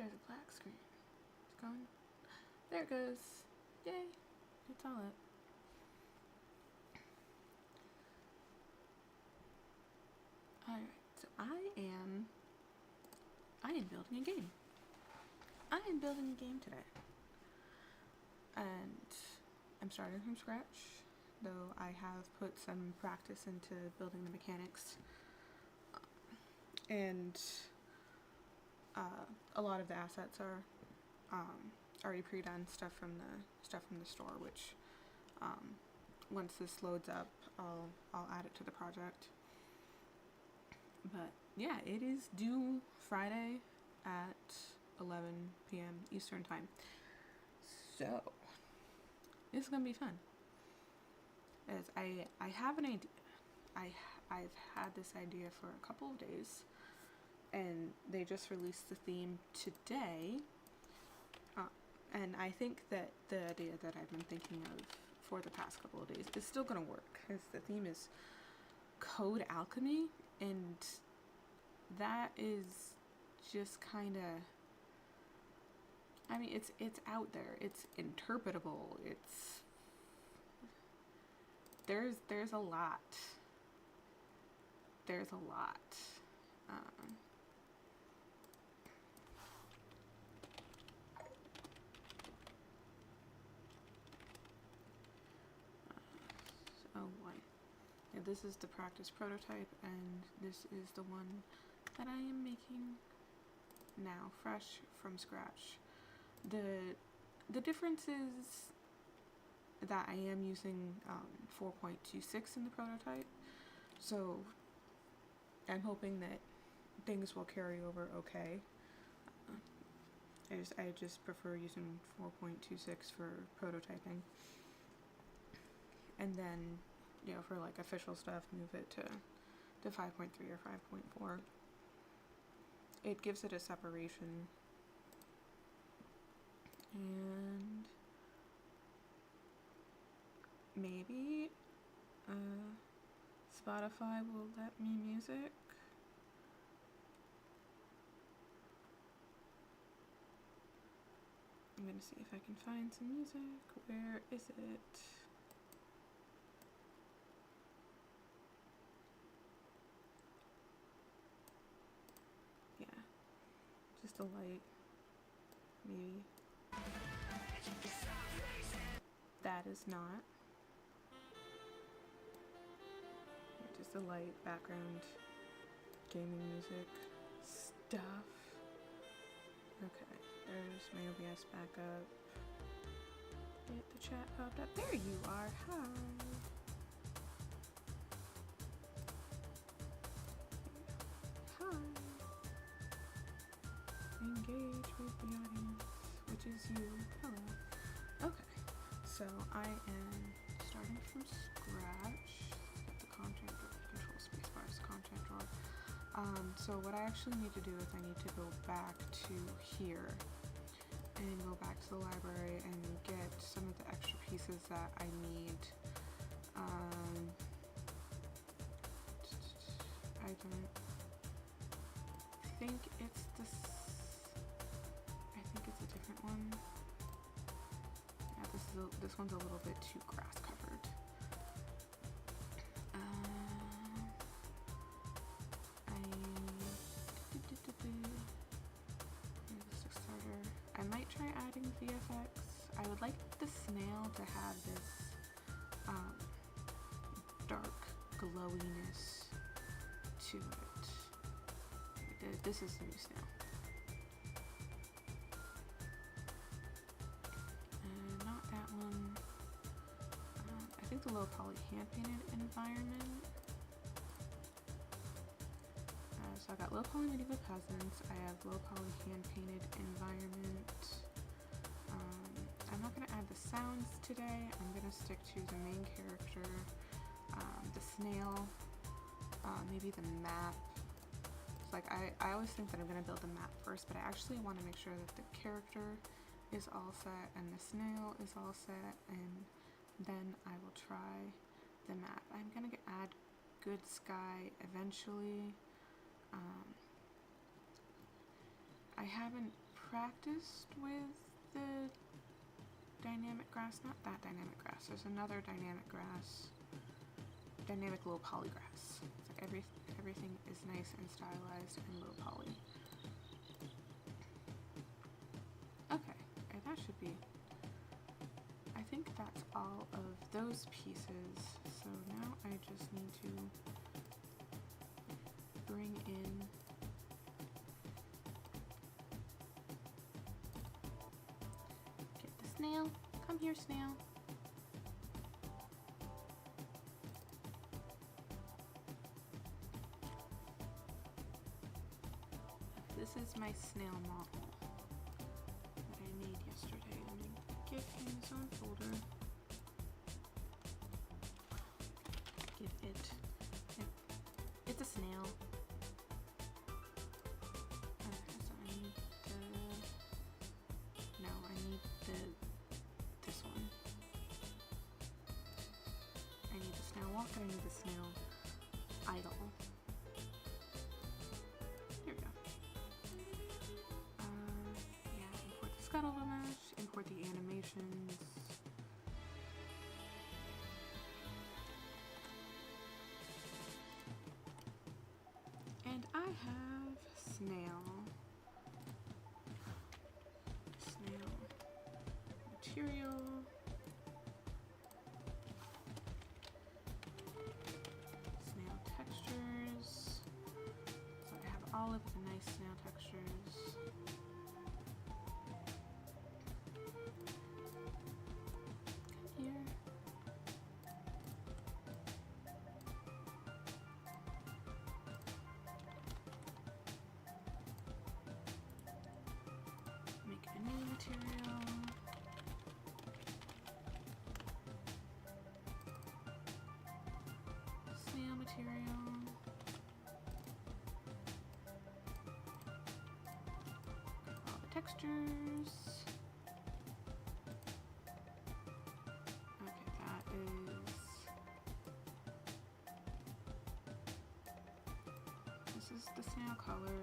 there's a black screen. It's going. There it goes. Yay. It's all up. Alright, so I am building a game. I am building a game today. And I'm starting from scratch, though I have put some practice into building the mechanics. And a lot of the assets are already pre-done, stuff from the store, which once this loads up, I'll add it to the project. But yeah, it is due Friday at 11 p.m. Eastern time. So this is gonna be fun. As I have an idea. I've had this idea for a couple of days, and they just released the theme today. And I think that the idea that I've been thinking of for the past couple of days is still gonna work, because the theme is Code Alchemy, and that is just kind of, I mean, it's out there, it's interpretable, there's a lot. There's a lot. Oh boy. Yeah, this is the practice prototype, and this is the one that I am making now, fresh from scratch. The difference is that I am using 4.26 in the prototype, so I'm hoping that things will carry over okay. I just prefer using 4.26 for prototyping, and then, you know, for like official stuff, move it to 5.3 or 5.4. It gives it a separation, and maybe Spotify will let me music. I'm gonna see if I can find some music. Where is it? Yeah, just a light, maybe. That is not. Just a light background gaming music stuff. Okay, there's my OBS backup. The chat popped up. There you are. Hi. Hi. Engage with the audience, which is you. Hello. Okay, so I am starting from scratch. The content drawer, control space bars, content drawer. So what I actually need to do is I need to go back to here and go back to the library and get some of the extra pieces that I need. I don't think it's this. I think it's a different one. Yeah, this one's a little bit too grass covered. I might try adding VFX. I would like the snail to have this dark glowiness to it. This is the new snail. Not that one. I think the low poly hand painted environment. So I got low poly medieval peasants, I have low poly hand painted environment. I'm not going to add the sounds today, I'm going to stick to the main character, the snail, maybe the map. It's like I always think that I'm going to build the map first, but I actually want to make sure that the character is all set and the snail is all set, and then I will try the map. I'm going to add good sky eventually. I haven't practiced with the dynamic grass, not that dynamic grass, there's another dynamic grass, dynamic low poly grass. So everything is nice and stylized and low poly. Okay, that should be, I think that's all of those pieces. So now I just need to bring in snail, come here, snail. This is my snail model that I made yesterday. Let me give him his own folder. Give it. It's a snail. Okay, so I need this one. I need the snail walker, I need the snail idol. Here we go. Yeah, import the scuttle mesh, import the animations. And I have snail material. Snail textures. So I have all of the nice snail textures. Come here. Make a new material. Snail material. All the textures. Okay, that is. This is the snail color.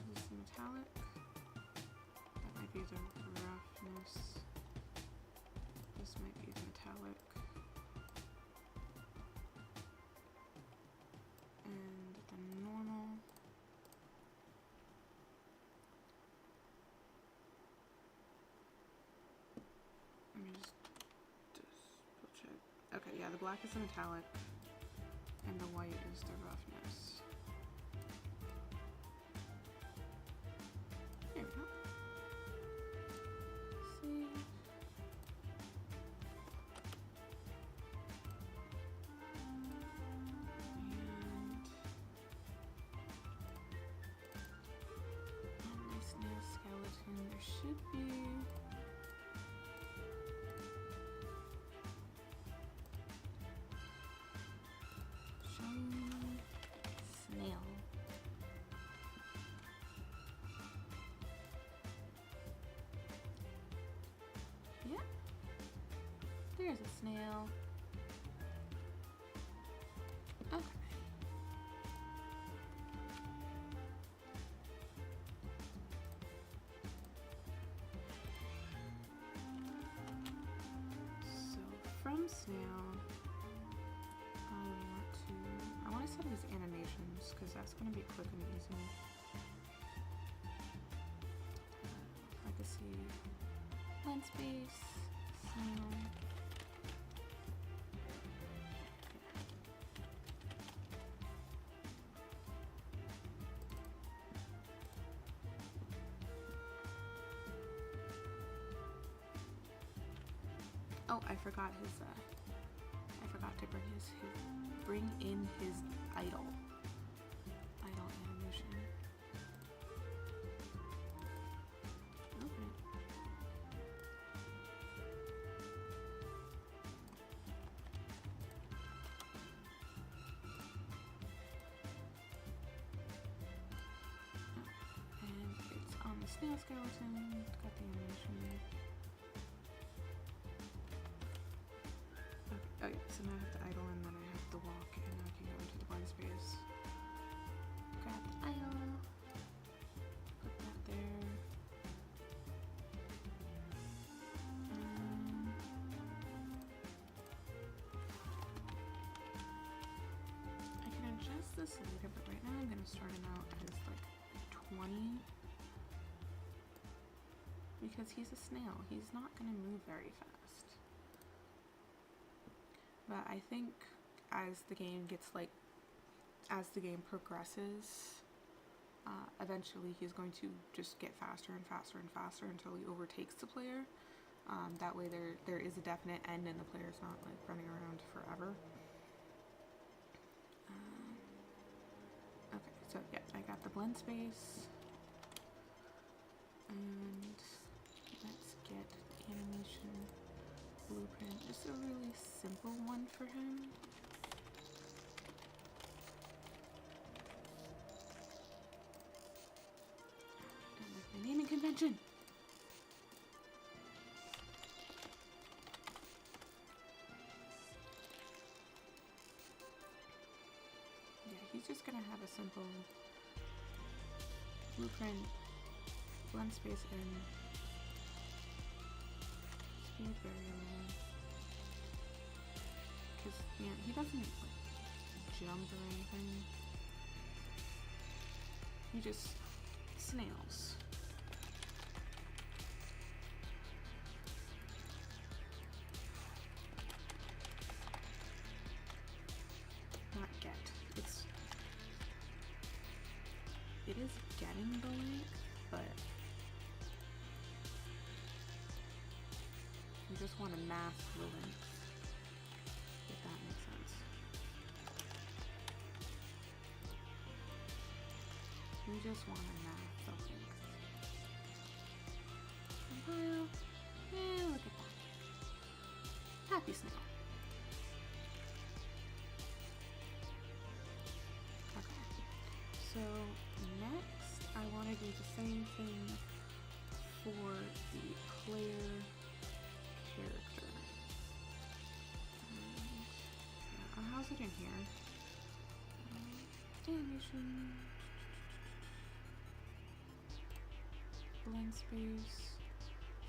This is the metallic. That might be the roughness. This might be the metallic. And the normal. Let me just double check. Okay, yeah, the black is the metallic and the white is the roughness. There we go. See? And my snail skeleton, there should be shiny snail. Yeah, there's a snail. Okay. So from snail, I want to set his animations because that's going to be quick and easy. Legacy, lens space, snail. Oh, I forgot his. I forgot to bring in his idol animation. Okay. And it's on the snail skeleton. Got the animation. Okay, so now I have the idol and then I have the walk and now I can go into the one space. Grab the idol. this later, but right now I'm going to start him out as like 20. Because he's a snail. He's not going to move very fast. But I think as the game progresses, eventually he's going to just get faster and faster and faster until he overtakes the player. That way there is a definite end and the player's not like running around forever. Okay, so yeah, I got the blend space. And let's get the animation blueprint. Just a really simple one for him. Don't like my naming convention. Yeah, he's just gonna have a simple blueprint, blend space in, speed variable, because yeah, he doesn't like jump or anything, he just snails. Not get, it is getting the length, but you just want to mask the length, if that makes sense. You just want to mask the length. Compile. Yeah, look at that. Happy snail. Okay. So next, I want to do the same thing for the player character. And, how's it in here? Animation, blend space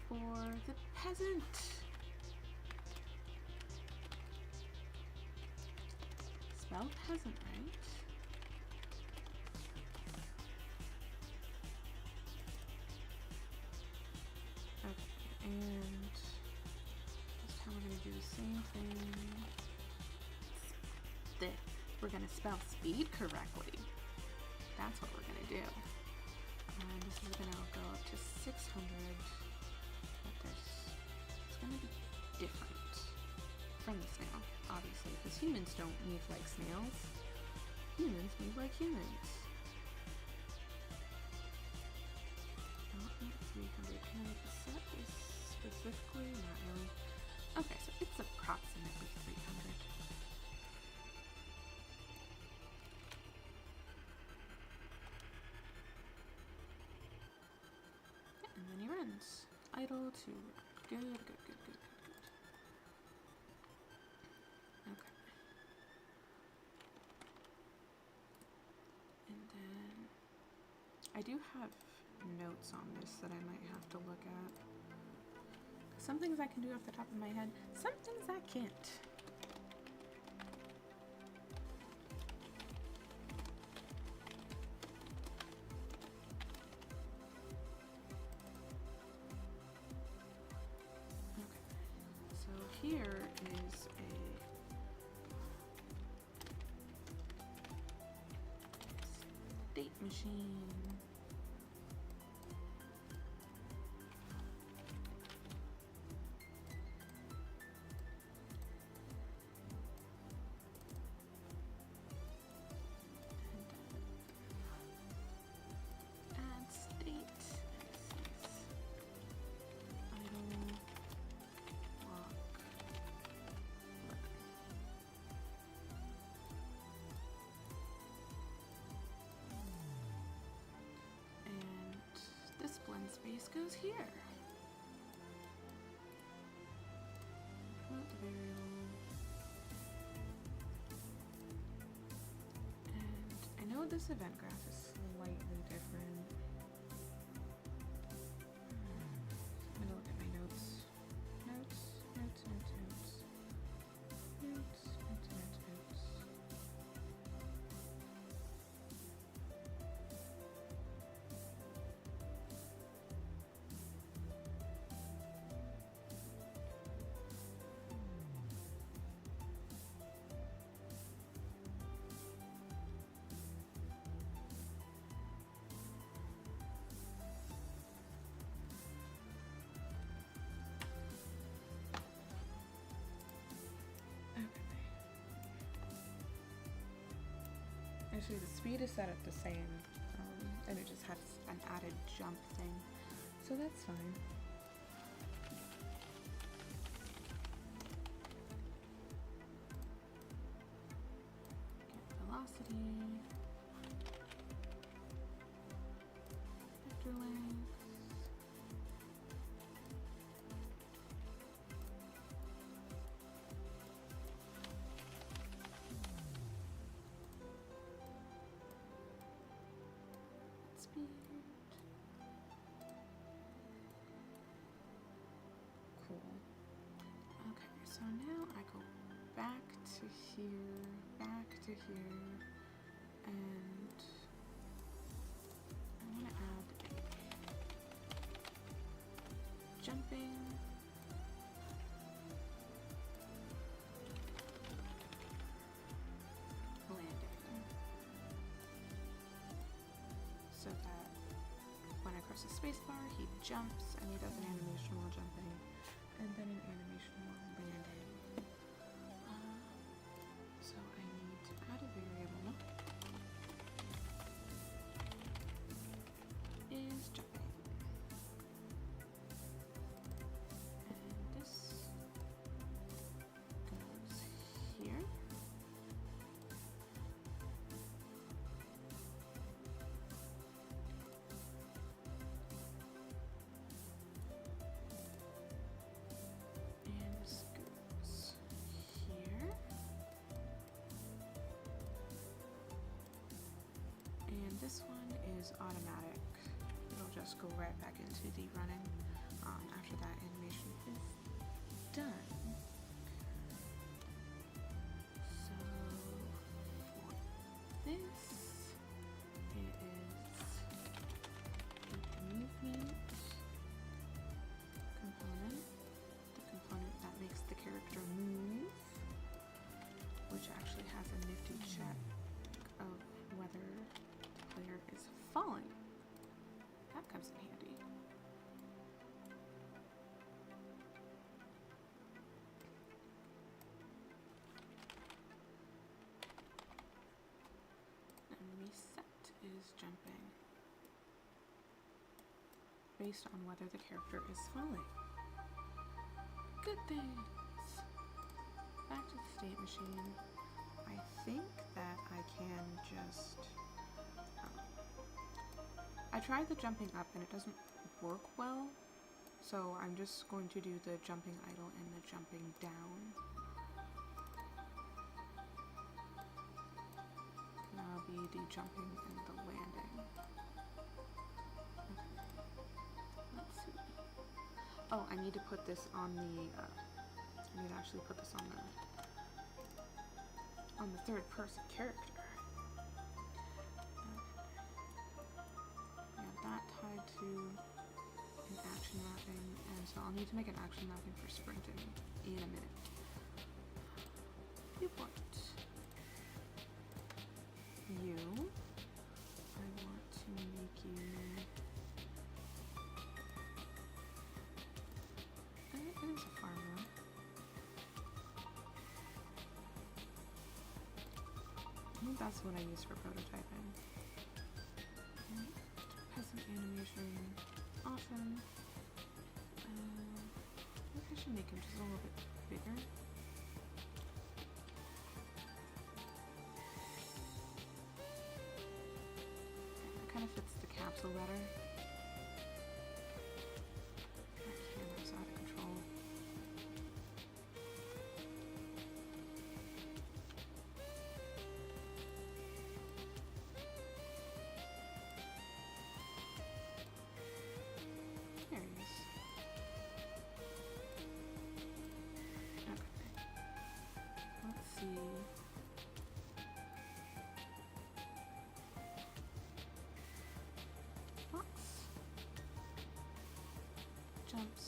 for the peasant. Spelled peasant, right? And this time we're going to do the same thing. We're going to spell speed correctly. That's what we're going to do. And this is going to go up to 600. But it's going to be different from the snail, obviously, because humans don't move like snails. Humans move like humans. Not 300. Can I set this specifically? Not really. Okay, so it's approximately 300. And then he runs. Idle to good, good, good, good, good, good. Okay. And then I do have notes on this that I might have to look at. Some things I can do off the top of my head, some things I can't. Here is a state machine. Add state. Space goes here. Not the variable. And I know this event graph is slightly different. I'm gonna look at my notes. Notes. Actually, the speed is set at the same, and it just has an added jump thing, so that's fine. Get velocity, vector length. Speed. Cool. Okay, so now I go back to here, and I'm gonna add jumping. Landing. So that when I press the spacebar, he jumps and he does an animation while jumping, and then an animation while landing. So I need to add a variable is jumping. And this goes here. And this goes here. And this one is automatic. It'll just go right back into the running after that animation is done. So for this, it is a movement component, the component that makes the character move, which actually has a nifty check of whether the player is falling. That comes in handy. And reset is jumping based on whether the character is falling. Good things! Back to the state machine. I think that I can just... I tried the jumping up and it doesn't work well, so I'm just going to do the jumping idle and the jumping down. That'll be the jumping and the landing. Okay. Let's see. Oh, I need to put this on the, I need to actually put this on the third person character. That tied to an action mapping, and so I'll need to make an action mapping for sprinting in a minute. Viewport. You. I want to make you. It is a farmer. I think that's what I use for prototyping. Peasant animation, awesome. I think I should make him just a little bit bigger. That kind of fits the capsule better. That camera's out of control. There he is. Okay. Let's see. Box. Jumps.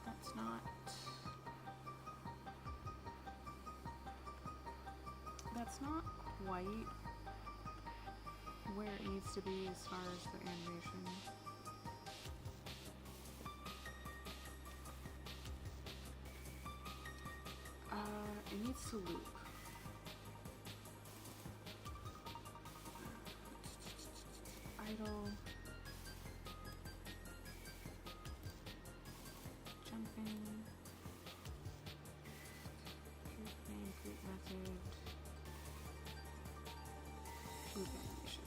That's not. That's not quite where it needs to be as far as the animation. It needs to loop. idle. Jumping. Group name, group method. Loop animation.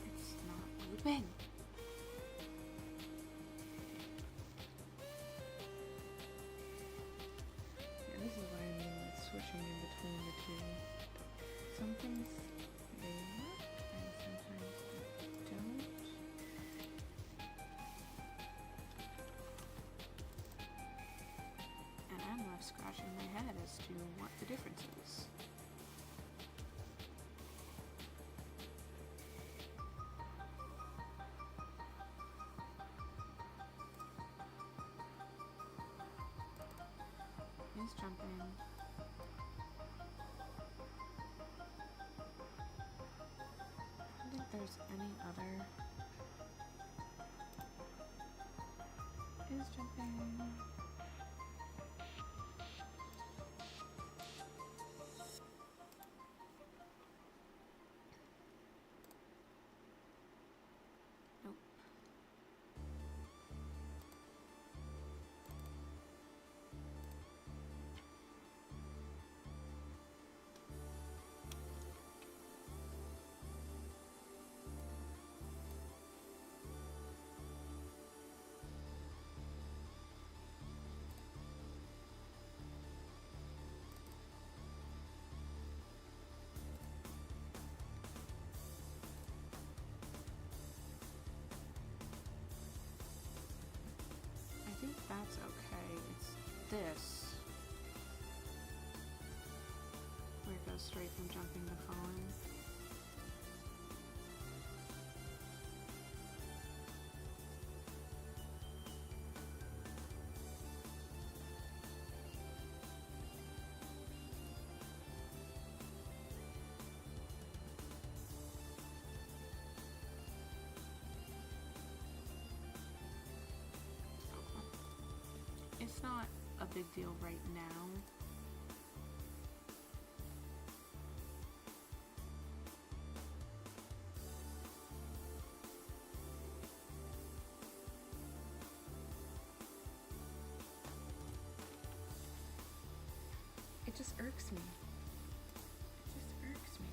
It's not looping. Yeah, this is what I mean with switching in between the two. Some things they work and sometimes they don't. And I'm left scratching my head as to what the difference is. Is jumping. I don't think there's any other. Is jumping. Nope. I think that's okay. It's this where it goes straight from jumping to falling. It's not a big deal right now. It just irks me. It just irks me.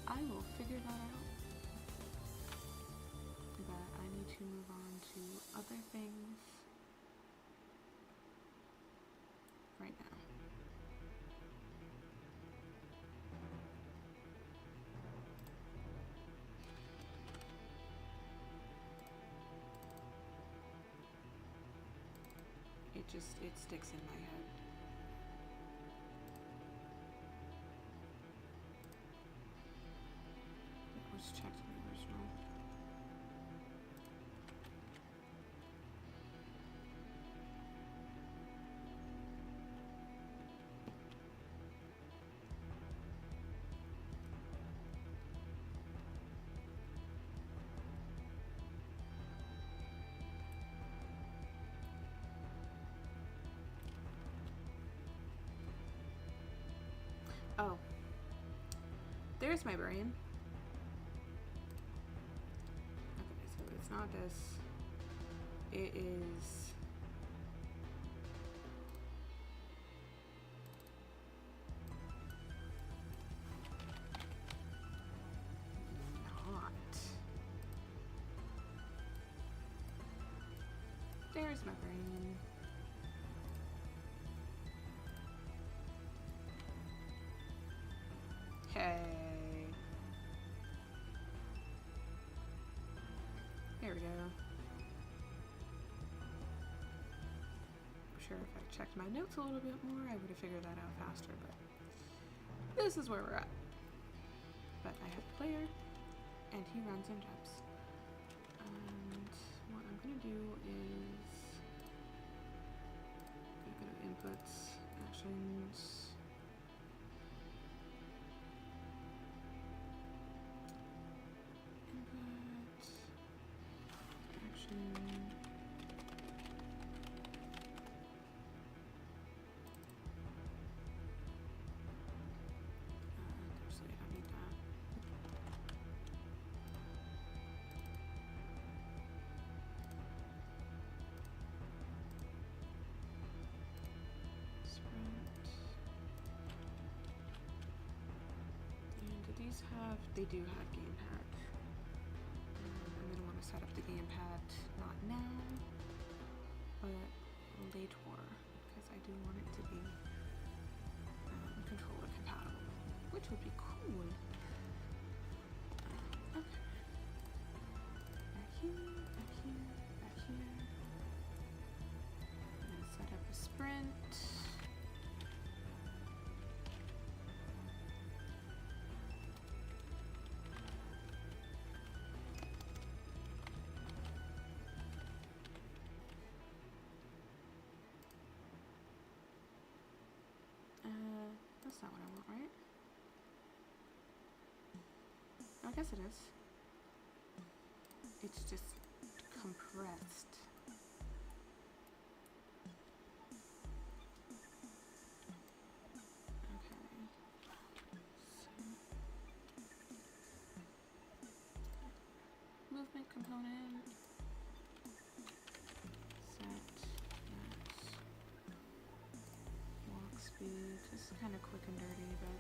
I will figure that out. But I need to move on to other things right now. It sticks in my head. Let's check the original. Oh, there's my brain. Okay, so it's not this. It is not. There's my brain. Hey. sure if I checked my notes a little bit more, I would have figured that out faster, but this is where we're at. But I have a player, and he runs and jumps. And what I'm gonna do is go to inputs, actions. Input, action. Actually, I don't need that. Sprint. And do these have, they do have gamepad. I'm going to want to set up the gamepad not now, but later, because I do want it to be controller compatible, which would be cool. Okay. Back here, back here, back here. I'm going to set up a sprint. That's not what I want, right? I guess it is. It's just compressed. Okay. So, movement component. Set max. Walk speed. This is kind of quick and dirty, but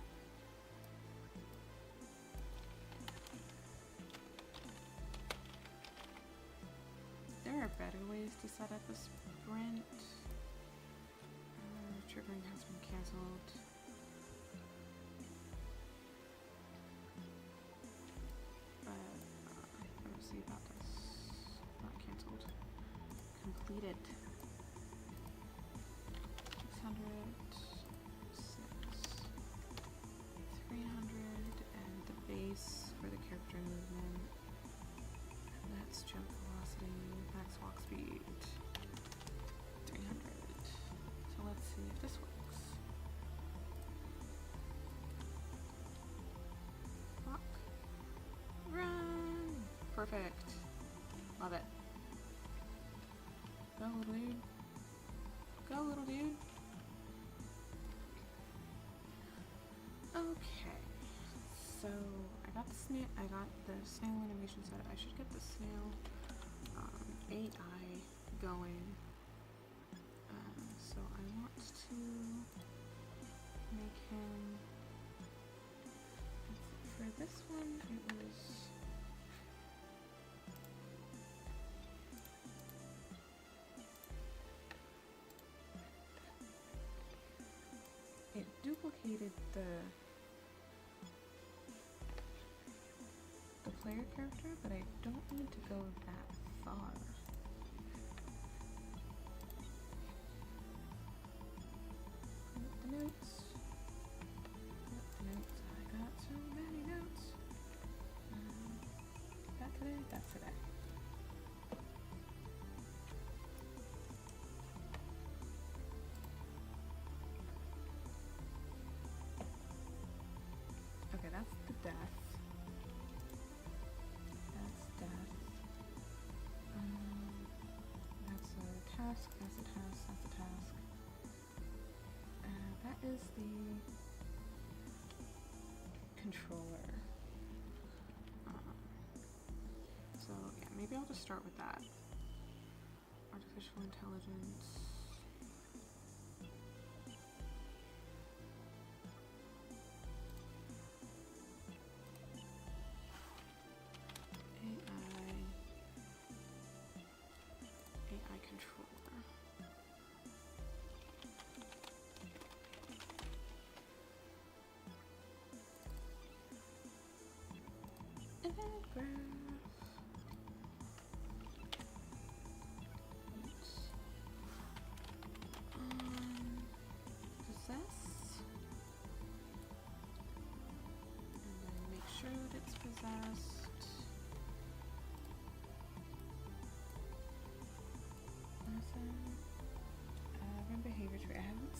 there are better ways to set up a sprint. Triggering has been cancelled. But let's see about this. Not cancelled. Completed. 600, 300, and the base for the character movement. That's jump velocity, max walk speed, 300. So let's see if this works. Walk. Run! Perfect. Love it. Go, little dude. Go, little dude. Okay. So I got the snail animation set. I should get the snail AI going. So I want to make him, for this one it duplicated the player character, but I don't need to go that far. The notes. I got so many notes. That today? That's today. Okay, that's the death. That's death. That's a task, that's a task, that's a task. That is the controller. So yeah, maybe I'll just start with that. Artificial intelligence. AI controller. Event graph. Oops.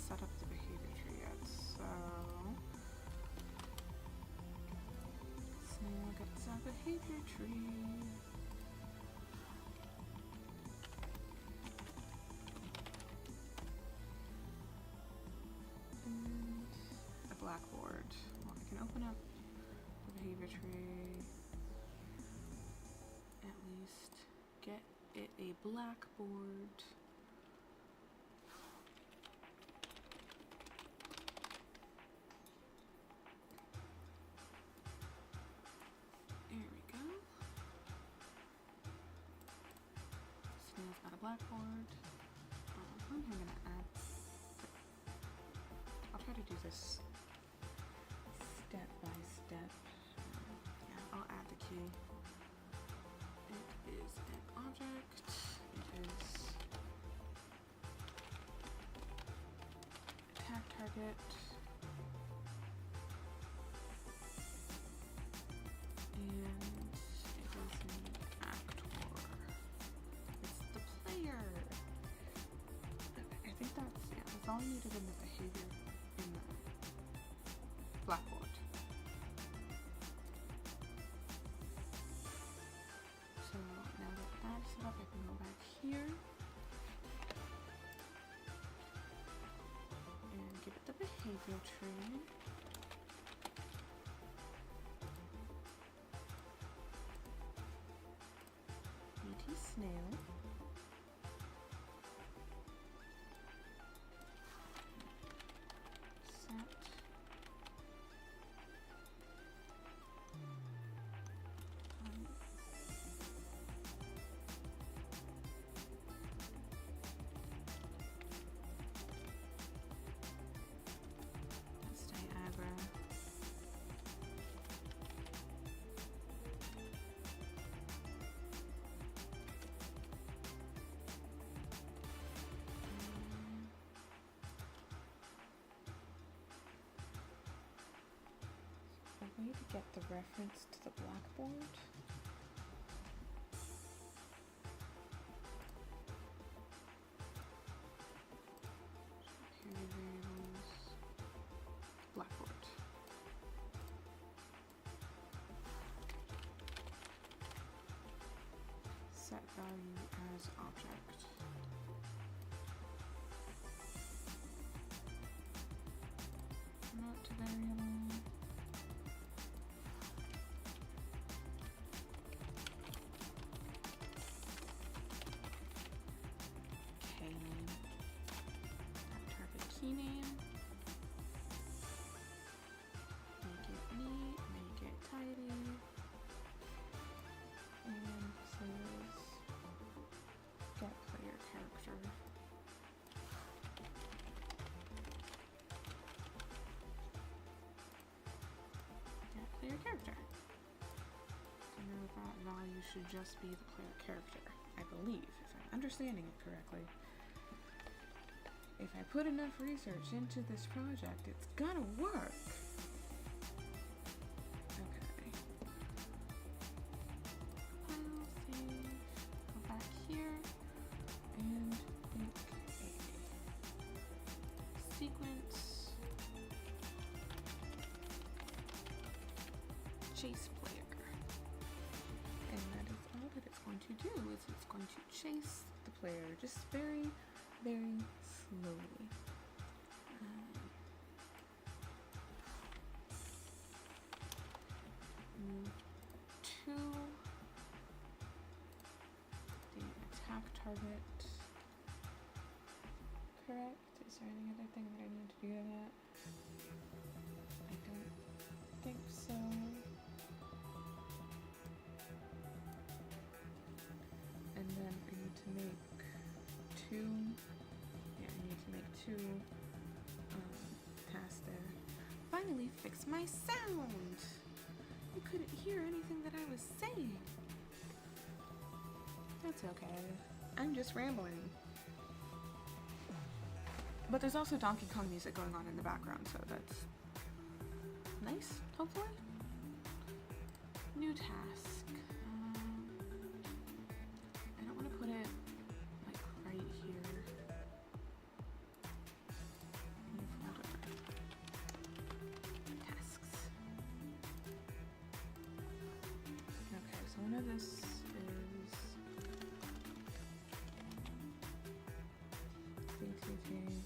set up the behavior tree yet, so snail gets a behavior tree. And a blackboard. Well, I can open up the behavior tree, at least get it a blackboard. There we go. Snail's got a blackboard. I'm gonna add. I'll try to do this step by step. Yeah, I'll add the key. It is an object. It is attack target. And it is an actor. It's the player. I think that's all I needed in the behavior in the blackboard. So now that that's set up, I can go back here and give it the behavior tree. Snail. Set. Stay aggro. A way to get the reference to the blackboard. Here variables, blackboard. Set value as object. Not variable. Key name. Make it neat, make it tidy. And this is get player character. Get player character. So now that value should just be the player character, I believe, if I'm understanding it correctly. If I put enough research into this project, it's gonna work. Okay. File, save, go back here, and make a sequence chase player. And that is all that it's going to do, is it's going to chase the player just very, very slowly. Move to the attack target. Correct? Is there any other thing that I need to do to that? I don't think so. And then I need to make two. Yeah, I need to make two pass there. Finally fix my sound! You couldn't hear anything that I was saying. That's okay. I'm just rambling. But there's also Donkey Kong music going on in the background, so that's nice, hopefully. New task. I don't want to put it like right here. see.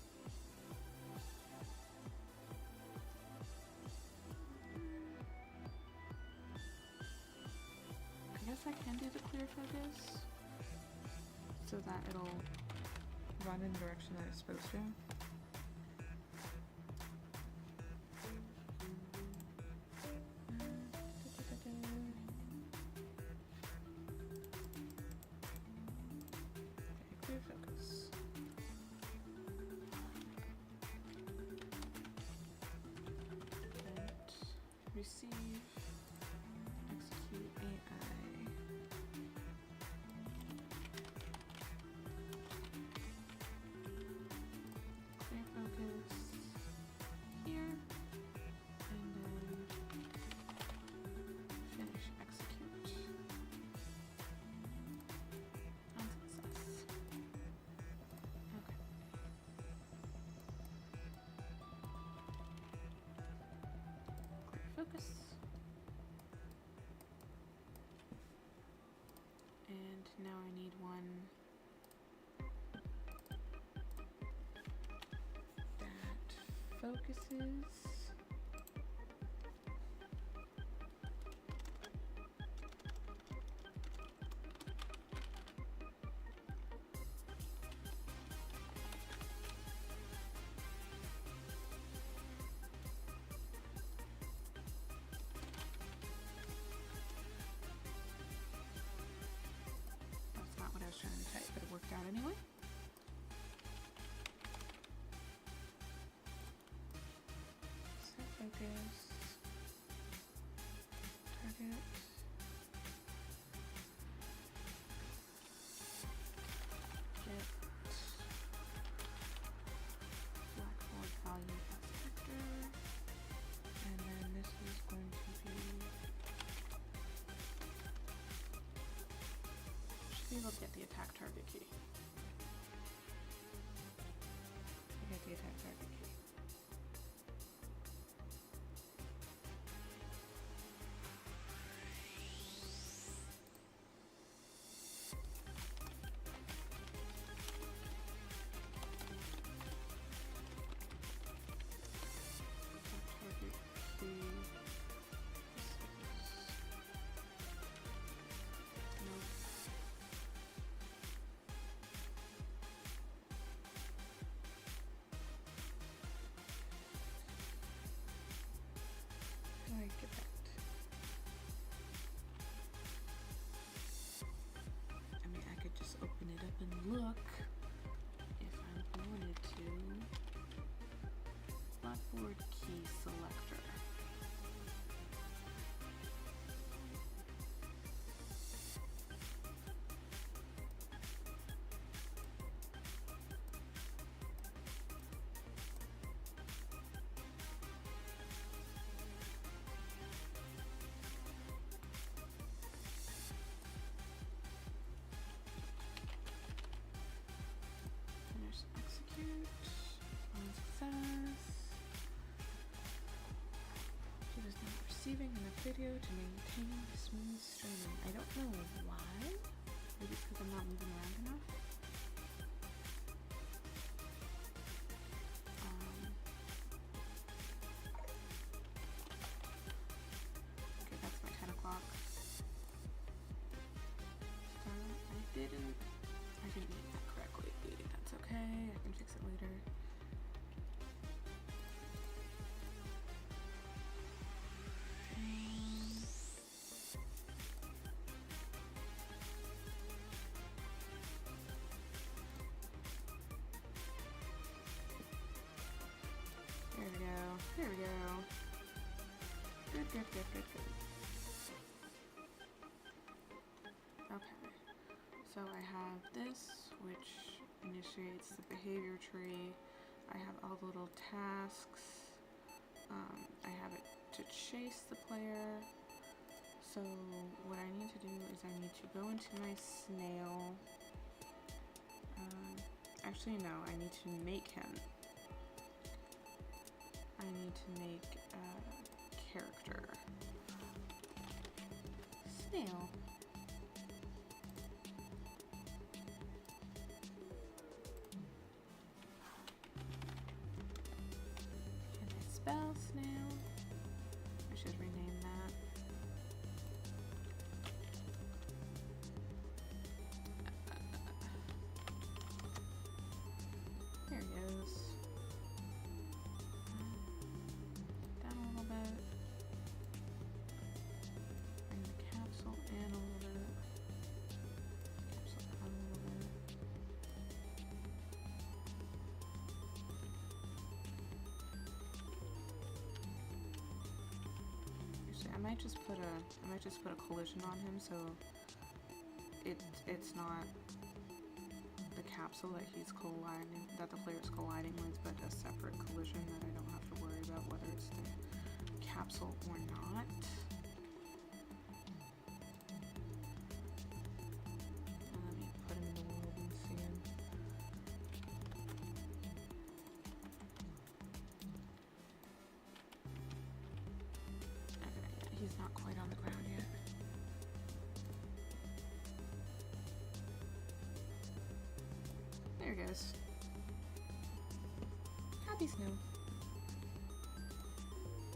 I guess I can do the clear focus so that it'll run in the direction that it's supposed to. Clear focus. And receive, execute AI. Clear focus here, and then finish execute. On success. Okay. Clear focus. And now I need one that focuses. That's not what I was trying to type, but it worked out anyway. Set focus. Target. Get blackboard value as vector. And then this is going to be. Should be able to get the attack target key. Get the attack target key. Attack target key. Nope. How do I get that? I mean, I could just open it up and look if I wanted to. Blackboard key selector. Finish execute. On success. She was not receiving enough video to maintain smooth streaming. I don't know why. Maybe it's because I'm not moving around enough. Okay, that's my 10 o'clock. I didn't make that correctly. That's okay. I can fix it later. There we go. There we go. Good, good, good, good, good. Okay. So I have this, which initiates the behavior tree. I have all the little tasks. I have it to chase the player. So what I need to do is I need to go into my snail. Actually, no, I need to make him. I need to make a character. Snail. Spell Snail. I should rename that. There he goes. Down a little bit. Bring the capsule in a little bit. Capsule down a little bit. Actually, I might just put a collision on him so it's not the capsule that he's colliding, that the player's colliding with, but a separate collision that I don't have to worry about whether it's the capsule or not. Let me put him in the world and see him. Okay, yeah, he's not quite on the ground yet. There he goes. Happy Snow.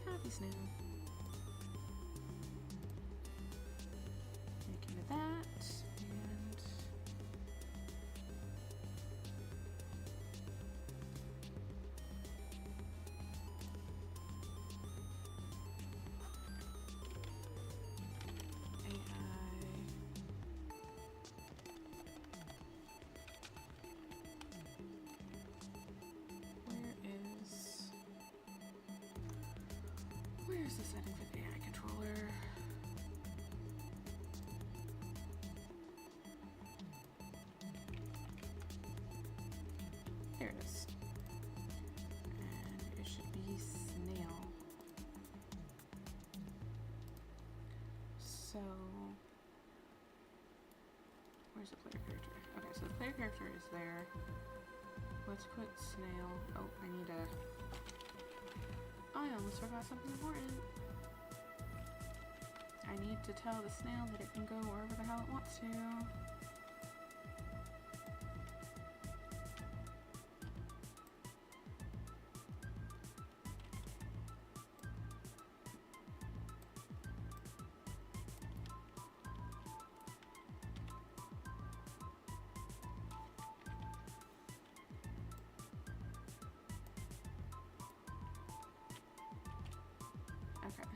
Happy Snow. Make him that, and where's the setting for the AI controller? There it is. And it should be Snail. So, where's the player character? Okay, so the player character is there. Let's put Snail. Oh, I almost forgot something important. I need to tell the snail that it can go wherever the hell it wants to. Okay.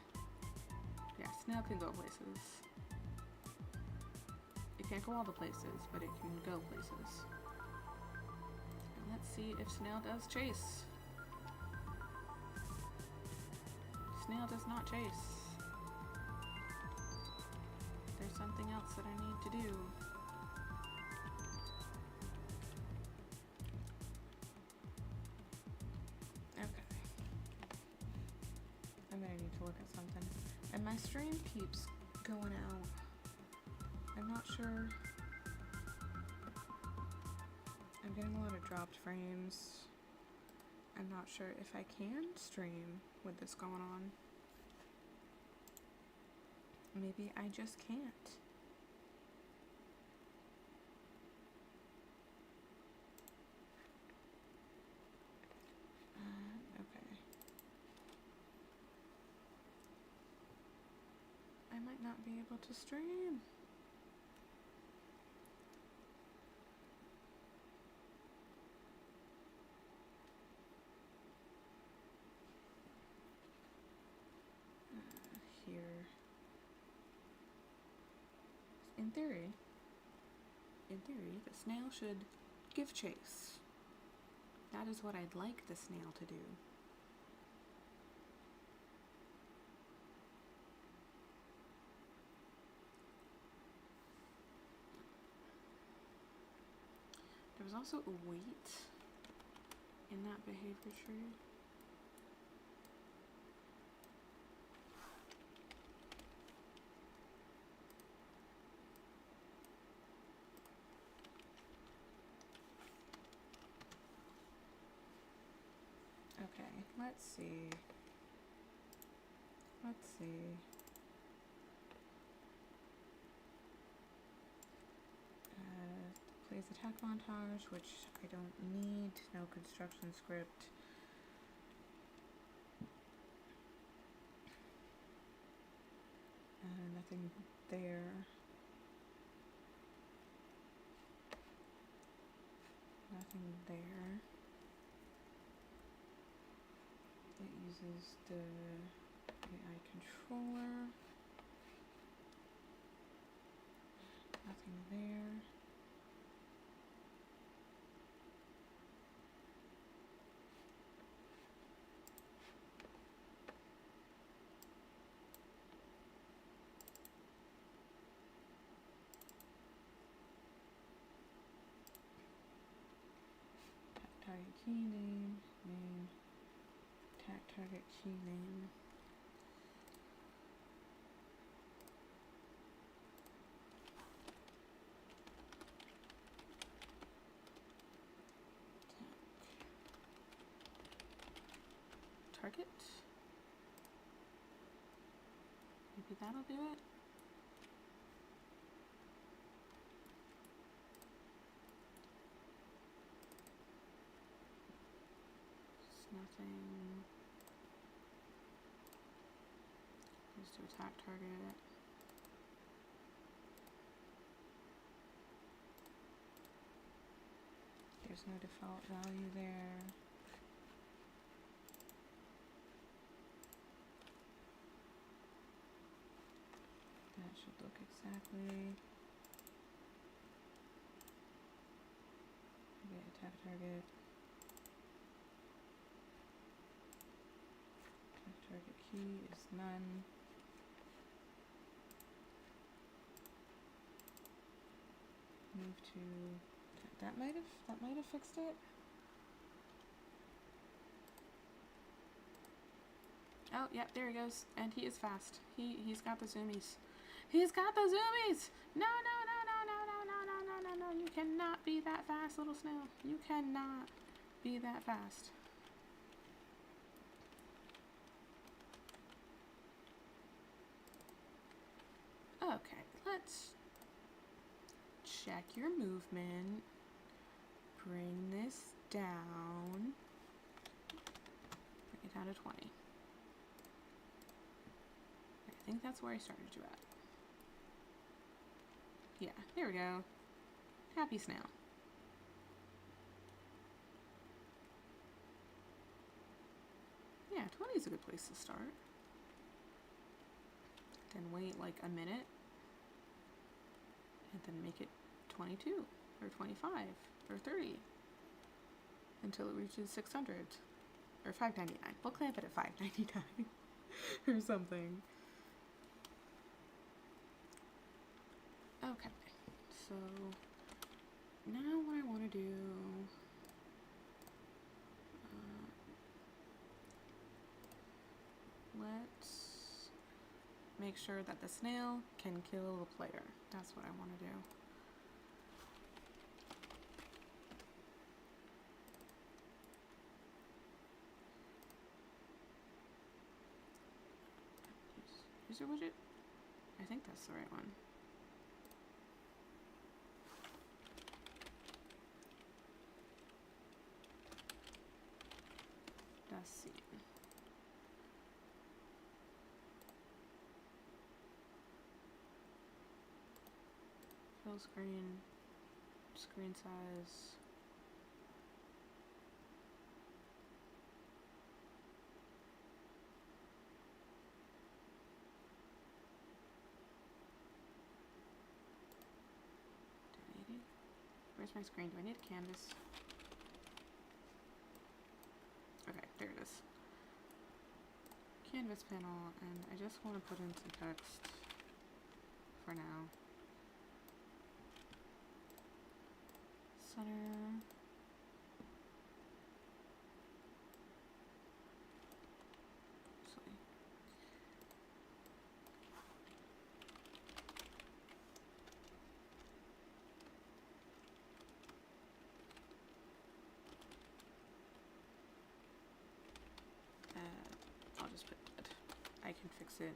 Yeah, snail can go places. It can't go all the places, but it can go places. And let's see if snail does chase. Snail does not chase. There's something else that I need to do. I'm gonna need to look at something. And my stream keeps going out. I'm not sure. I'm getting a lot of dropped frames. I'm not sure if I can stream with this going on. Maybe I just can't. Okay. I might not be able to stream. Here. In theory, the snail should give chase. That is what I'd like the snail to do. There was also a weight in that behavior tree. Okay, let's see. Plays attack montage, which I don't need. No construction script. nothing there. Nothing there. It uses the AI controller. Nothing there. Target key name, tag target key name. Target. Maybe that'll do it. Nothing. Just to attack target. There's no default value there. That should look exactly. Okay, attack target. Target key is none. Move to that might have fixed it. Oh, yep, there he goes. And he is fast. He's got the zoomies. He's got the zoomies! No. You cannot be that fast, little snail. You cannot be that fast. Okay, let's check your movement. Bring this down. Bring it down to 20. I think that's where I started you at. Yeah, there we go. Happy snail. Yeah, 20 is a good place to start. Then wait like a minute. And then make it 22 or 25 or 30 until it reaches 600 or 599. We'll clamp it at 599 or something. Okay, so now what I want to do, let's make sure that the snail can kill the player. That's what I want to do. User widget? I think that's the right one. Let's see. Fill screen size. Where's my screen? Do I need a canvas? Okay, there it is. Canvas panel, and I just want to put in some text for now. Center. Sorry. I'll just put dead. I can fix it.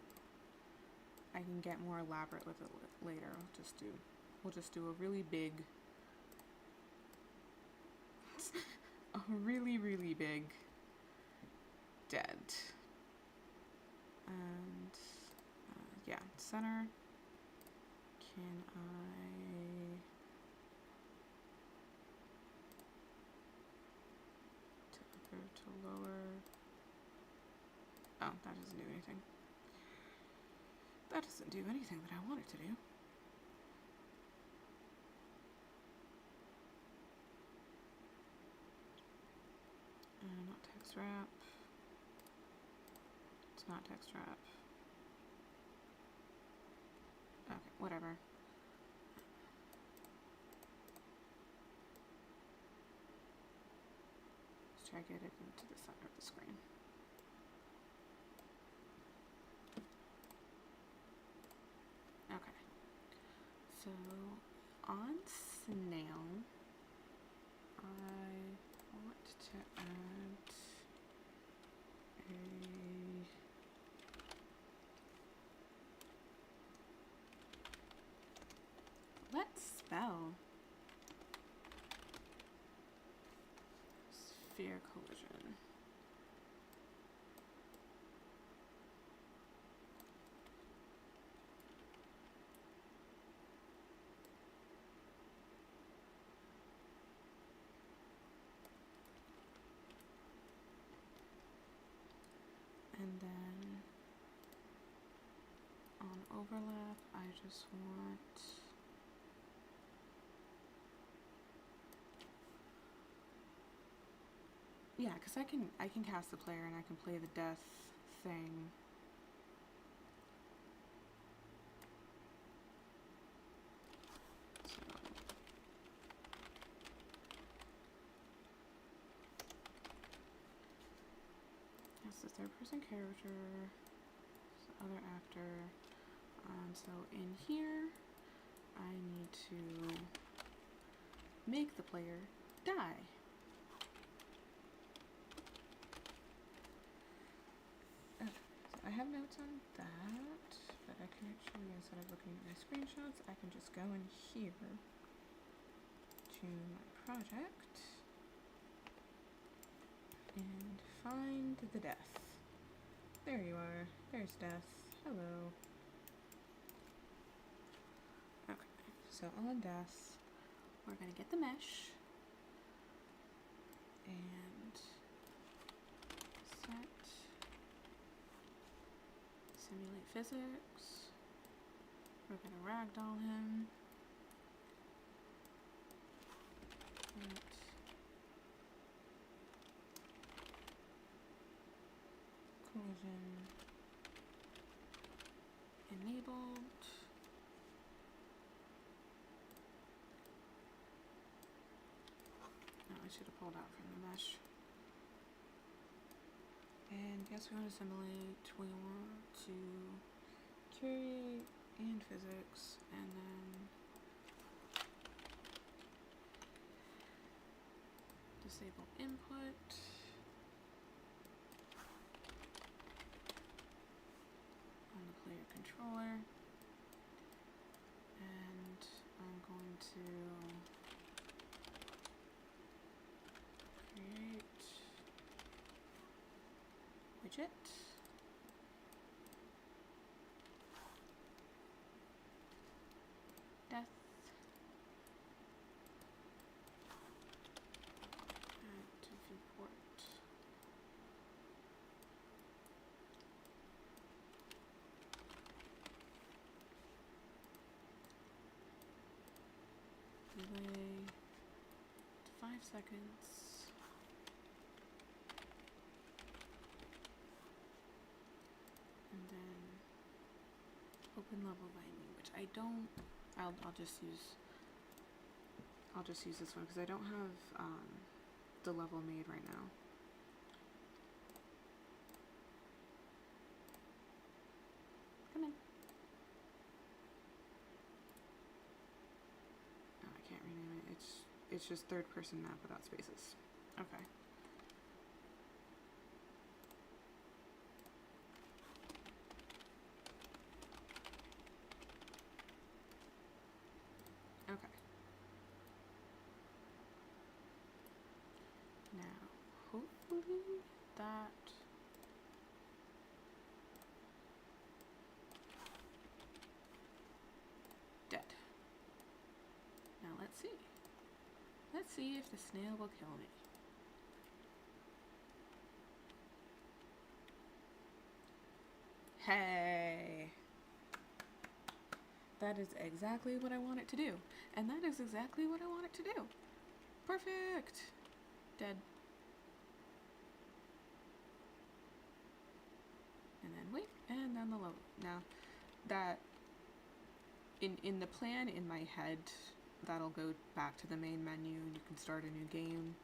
I can get more elaborate with it later. We'll just do a really big, a really big dead. And yeah, center. Can I to upper to lower? Oh, that doesn't do anything. That doesn't do anything that I want it to do. Not text wrap. It's not text wrap. Okay, whatever. Let's try to get it into the center of the screen. Okay. So on snail, I want to add a let's spell sphere collision. And then on overlap, I just want because I can cast the player and I can play the death thing. So that's the third person character, the other actor. So in here, I need to make the player die. Okay, so I have notes on that, but I can actually, instead of looking at my screenshots, I can just go in here to my project and find the death. There you are. There's death. Hello. So on death, we're going to get the mesh and set simulate physics. We're going to ragdoll him. Collision enabled. I should have pulled out from the mesh. And yes, we want to simulate. We want to curate and physics, and then disable input. On the player controller. And I'm going to create widget. Death. Add to viewport. Delay to 5 seconds. And then open level binding, which I don't. I'll just use this one because I don't have the level made right now. Come in. Oh, I can't rename it. It's just third person map without spaces. Okay. Now, hopefully that dead. see. Let's see if the snail will kill me. Hey! That is exactly what I want it to do. And that is exactly what I want it to do. Perfect! Dead. And then wait, and then the level. Now, that, in the plan in my head, that'll go back to the main menu, and you can start a new game,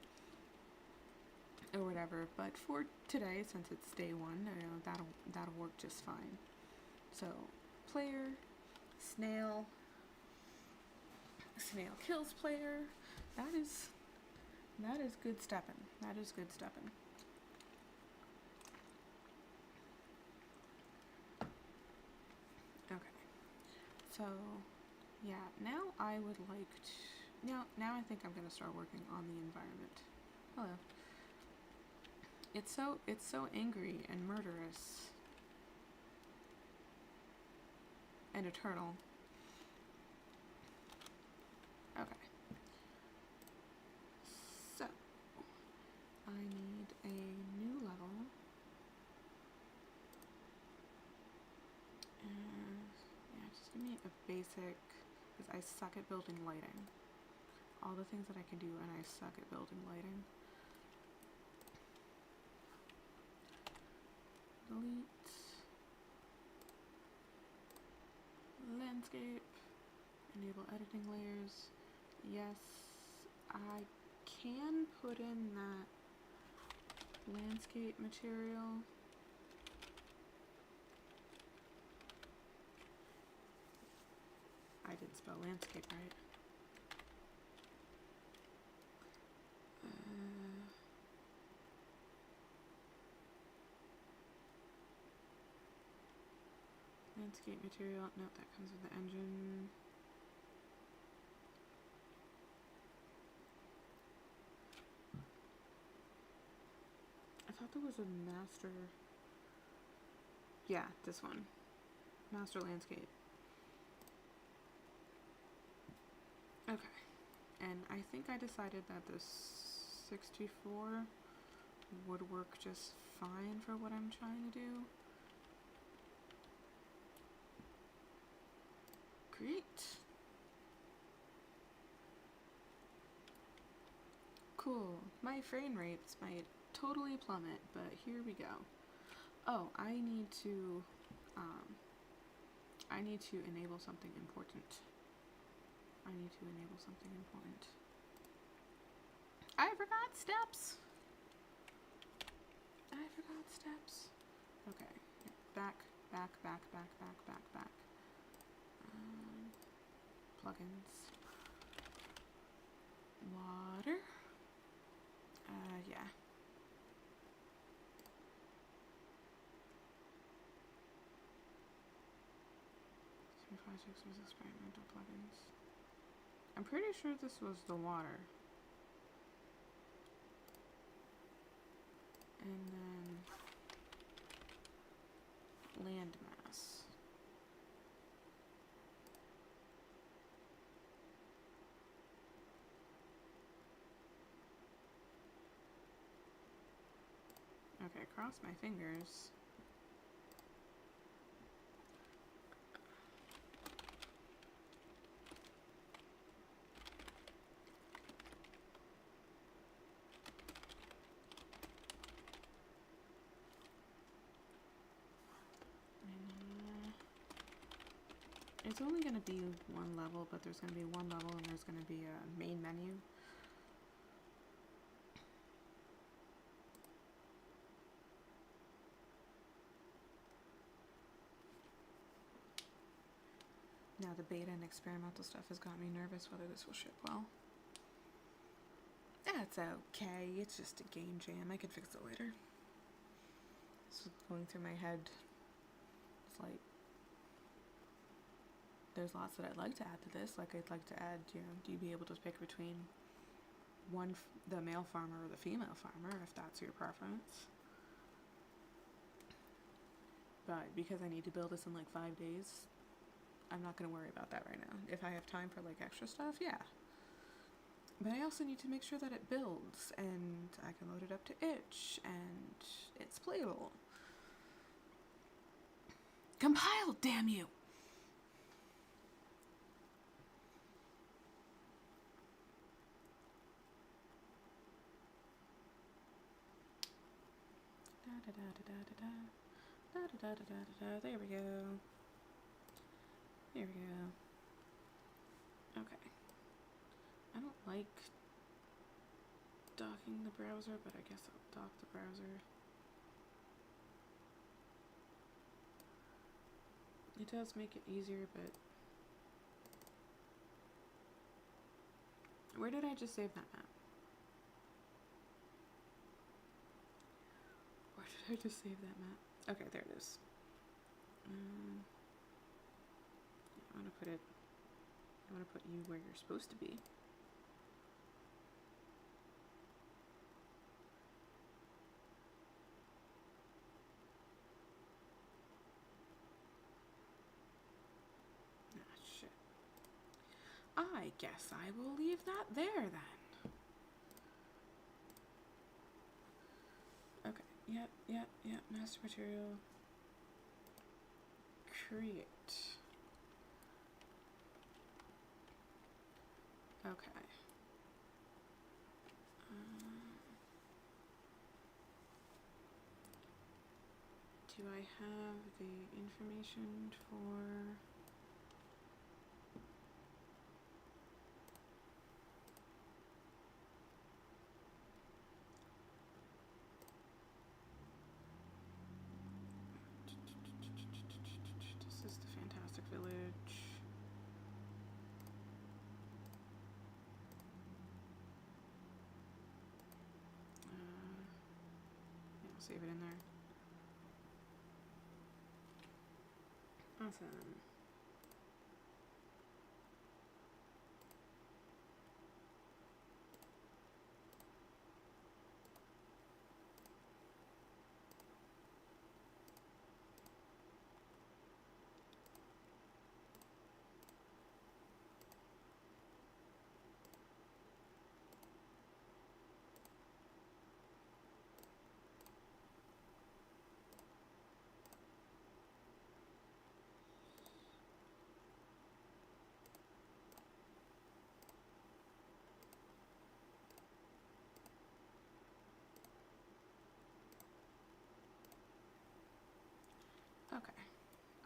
or whatever, but for today, since it's day one, that'll work just fine. So, player, snail kills player, that is good steppin', that is good steppin'. Okay, so, yeah, now I would like to, now I think I'm gonna start working on the environment. Hello. It's so angry and murderous and eternal. Okay. So I need a new level. And yeah, just give me a basic, because I suck at building lighting. All the things that I can do, and I suck at building lighting. Delete. Landscape. Enable editing layers. Yes, I can put in that landscape material. I did spell landscape right. Landscape material, no, that comes with the engine. I thought there was a master. Yeah, this one. Master landscape. Okay. And I think I decided that this 64 would work just fine for what I'm trying to do. Great. Cool. My frame rates might totally plummet, but here we go. Oh, I need to enable something important. I forgot steps. Okay. Back. Plugins. Water. Yeah. Projects was experimental plugins. I'm pretty sure this was the water. And then landmass. Okay, cross my fingers. It's only going to be one level, but there's going to be one level and there's going to be a main menu. Now the beta and experimental stuff has got me nervous whether this will ship well. That's okay, it's just a game jam, I could fix it later. This was going through my head. It's like, there's lots that I'd like to add to this. Like I'd like to add, do you be able to pick between the male farmer or the female farmer, if that's your preference. But because I need to build this in like 5 days, I'm not going to worry about that right now. If I have time for like extra stuff, yeah. But I also need to make sure that it builds, and I can load it up to itch, and it's playable. Compile, damn you! There we go. There we go. Okay. I don't like docking the browser, but I guess I'll dock the browser. It does make it easier, but where did I just save that map? Where did I just save that map? Okay, there it is. I want to put you where you're supposed to be. Ah, shit. I guess I will leave that there then. Okay, yep, master material. Create. Okay. Do I have the information for... This is the Fantastic Village. Yeah, I'll save it in there. Awesome. Okay.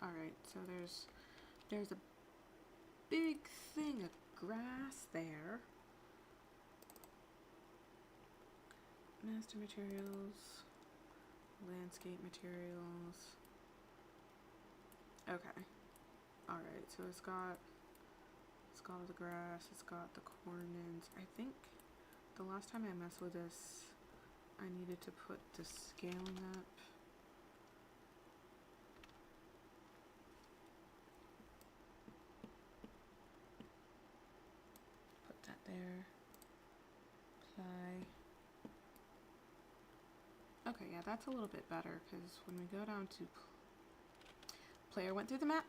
Alright, so there's a big thing of grass there. Master materials, landscape materials. Okay. Alright, so it's got the grass, it's got the corners. I think the last time I messed with this, I needed to put the scaling up. Put that there. Apply. Okay, yeah, that's a little bit better, because when we go down to player went through the map.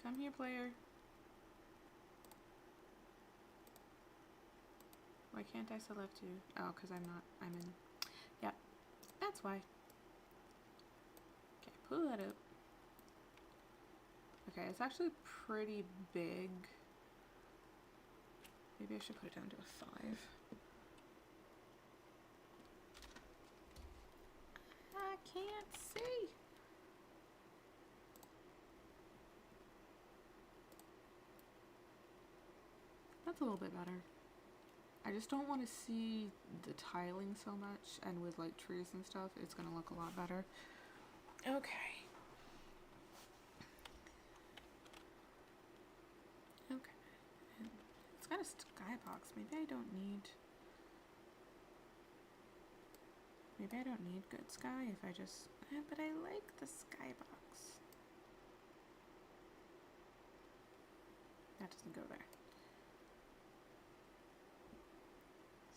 Come here, player. Why can't I select you? Oh, because I'm in. Yep, that's why. Okay, pull that up. Okay, it's actually pretty big. Maybe I should put it down to a 5. I can't see. That's a little bit better. I just don't want to see the tiling so much, and with like trees and stuff, it's gonna look a lot better. Okay. Okay. And it's got a skybox. Maybe I don't need good sky if I just... but I like the skybox. That doesn't go there.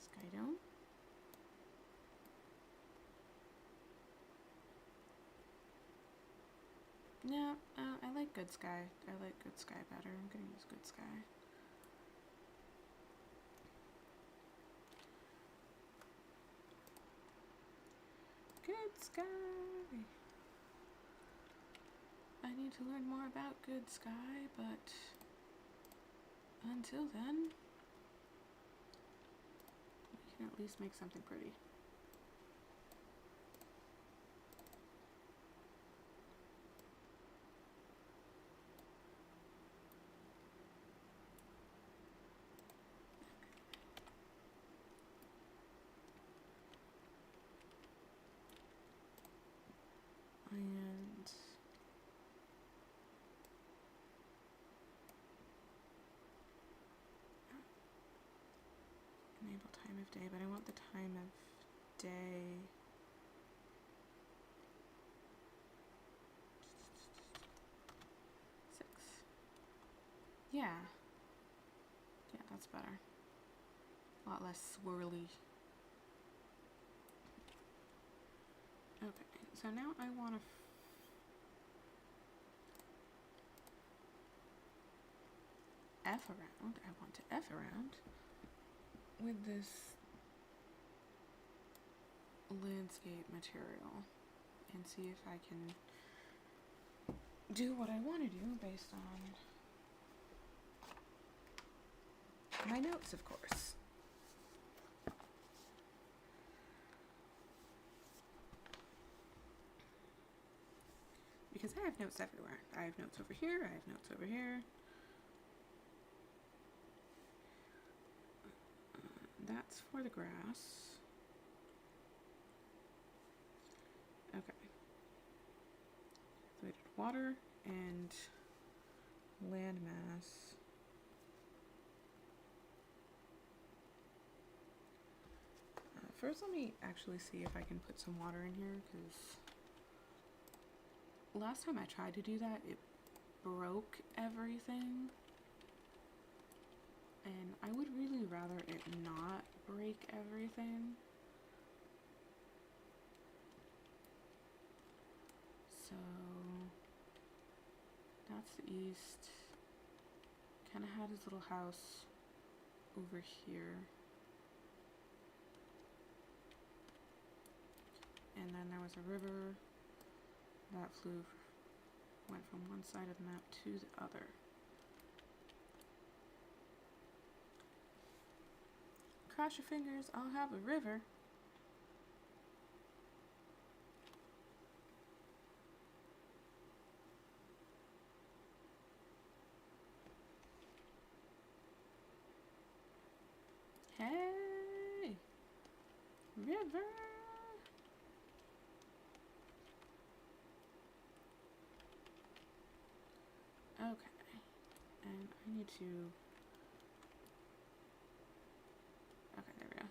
Sky dome. Yeah, I like Good Sky. I like Good Sky better. I'm gonna use Good Sky. Good Sky! I need to learn more about Good Sky, but until then, we can at least make something pretty. And enable time of day, but I want the time of day. Six. Yeah. Yeah, that's better. A lot less swirly. Okay, so now I want to F around. I want to F around with this landscape material and see if I can do what I want to do based on my notes, of course. Because I have notes everywhere. I have notes over here, I have notes over here. That's for the grass. Okay. So I did water and landmass. First, let me actually see if I can put some water in here, because last time I tried to do that, it broke everything. And I would really rather it not break everything. So that's the east. Kind of had his little house over here. And then there was a river that went from one side of the map to the other. Cross your fingers, I'll have a river. Hey! River! Okay. And I need to... Okay, there we go.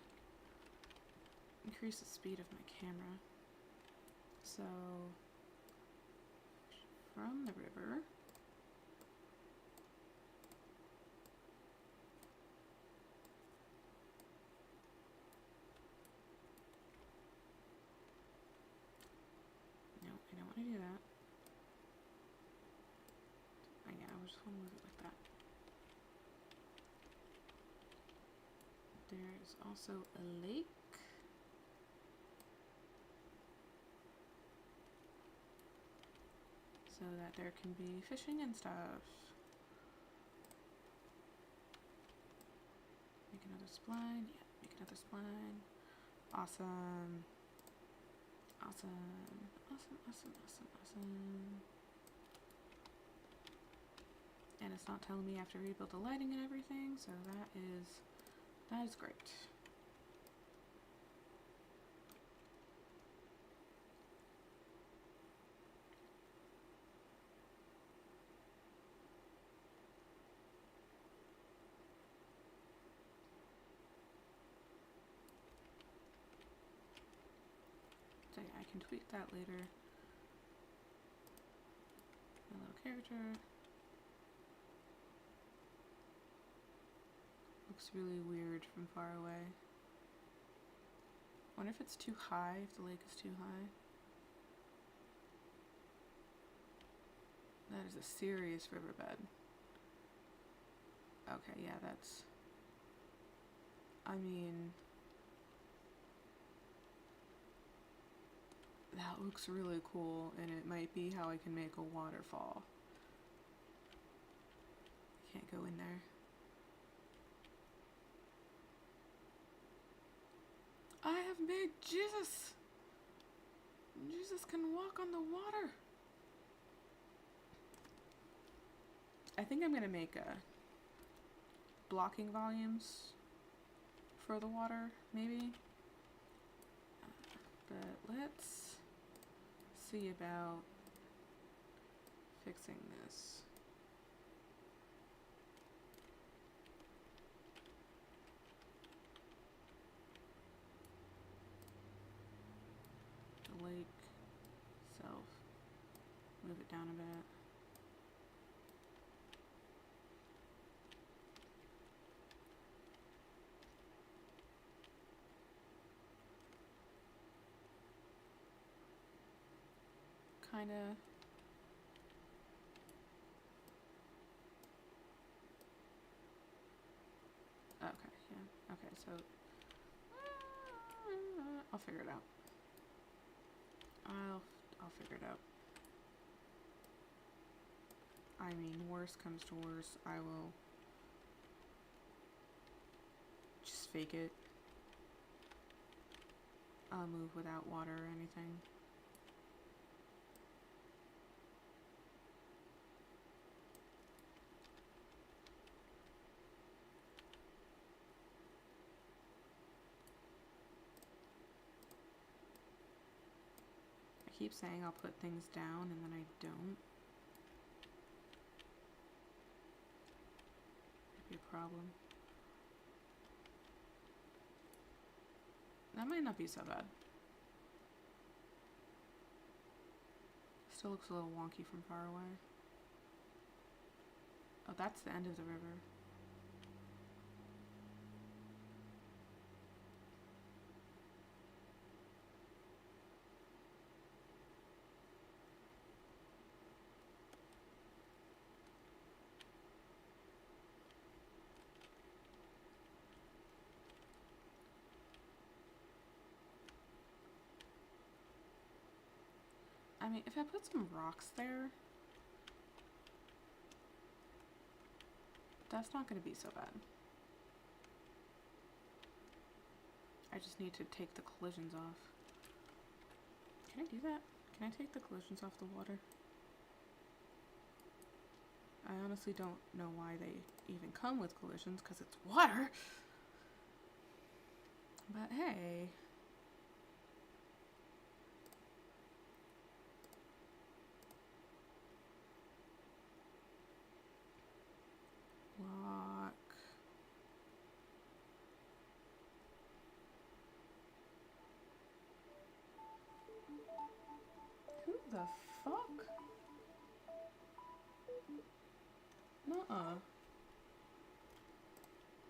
Increase the speed of my camera. So, from the river, no, I don't want to do that. Oh, yeah, I just want to move it like that. There's also a lake. So that there can be fishing and stuff. Make another spline. Yeah, make another spline. Awesome. Awesome. Awesome, awesome, awesome, awesome. And it's not telling me I have to rebuild the lighting and everything, so that is great. So yeah, I can tweak that later. My little character. Looks really weird from far away. Wonder if it's too high, if the lake is too high. That is a serious riverbed. Okay, yeah, that's... I mean... That looks really cool, and it might be how I can make a waterfall. Can't go in there. I have made Jesus! Jesus can walk on the water! I think I'm gonna make blocking volumes for the water, maybe. But let's see about fixing this. The lake itself. Move it down a bit. Kinda. Okay, yeah. Okay, so I'll figure it out. I'll figure it out. I mean, worst comes to worst, I will just fake it. I'll move without water or anything. I keep saying I'll put things down and then I don't. Might be a problem. That might not be so bad. Still looks a little wonky from far away. Oh, that's the end of the river. I mean, if I put some rocks there, that's not going to be so bad. I just need to take the collisions off. Can I do that? Can I take the collisions off the water? I honestly don't know why they even come with collisions, because it's water. But hey. Lock. Who the fuck? Nuh-uh.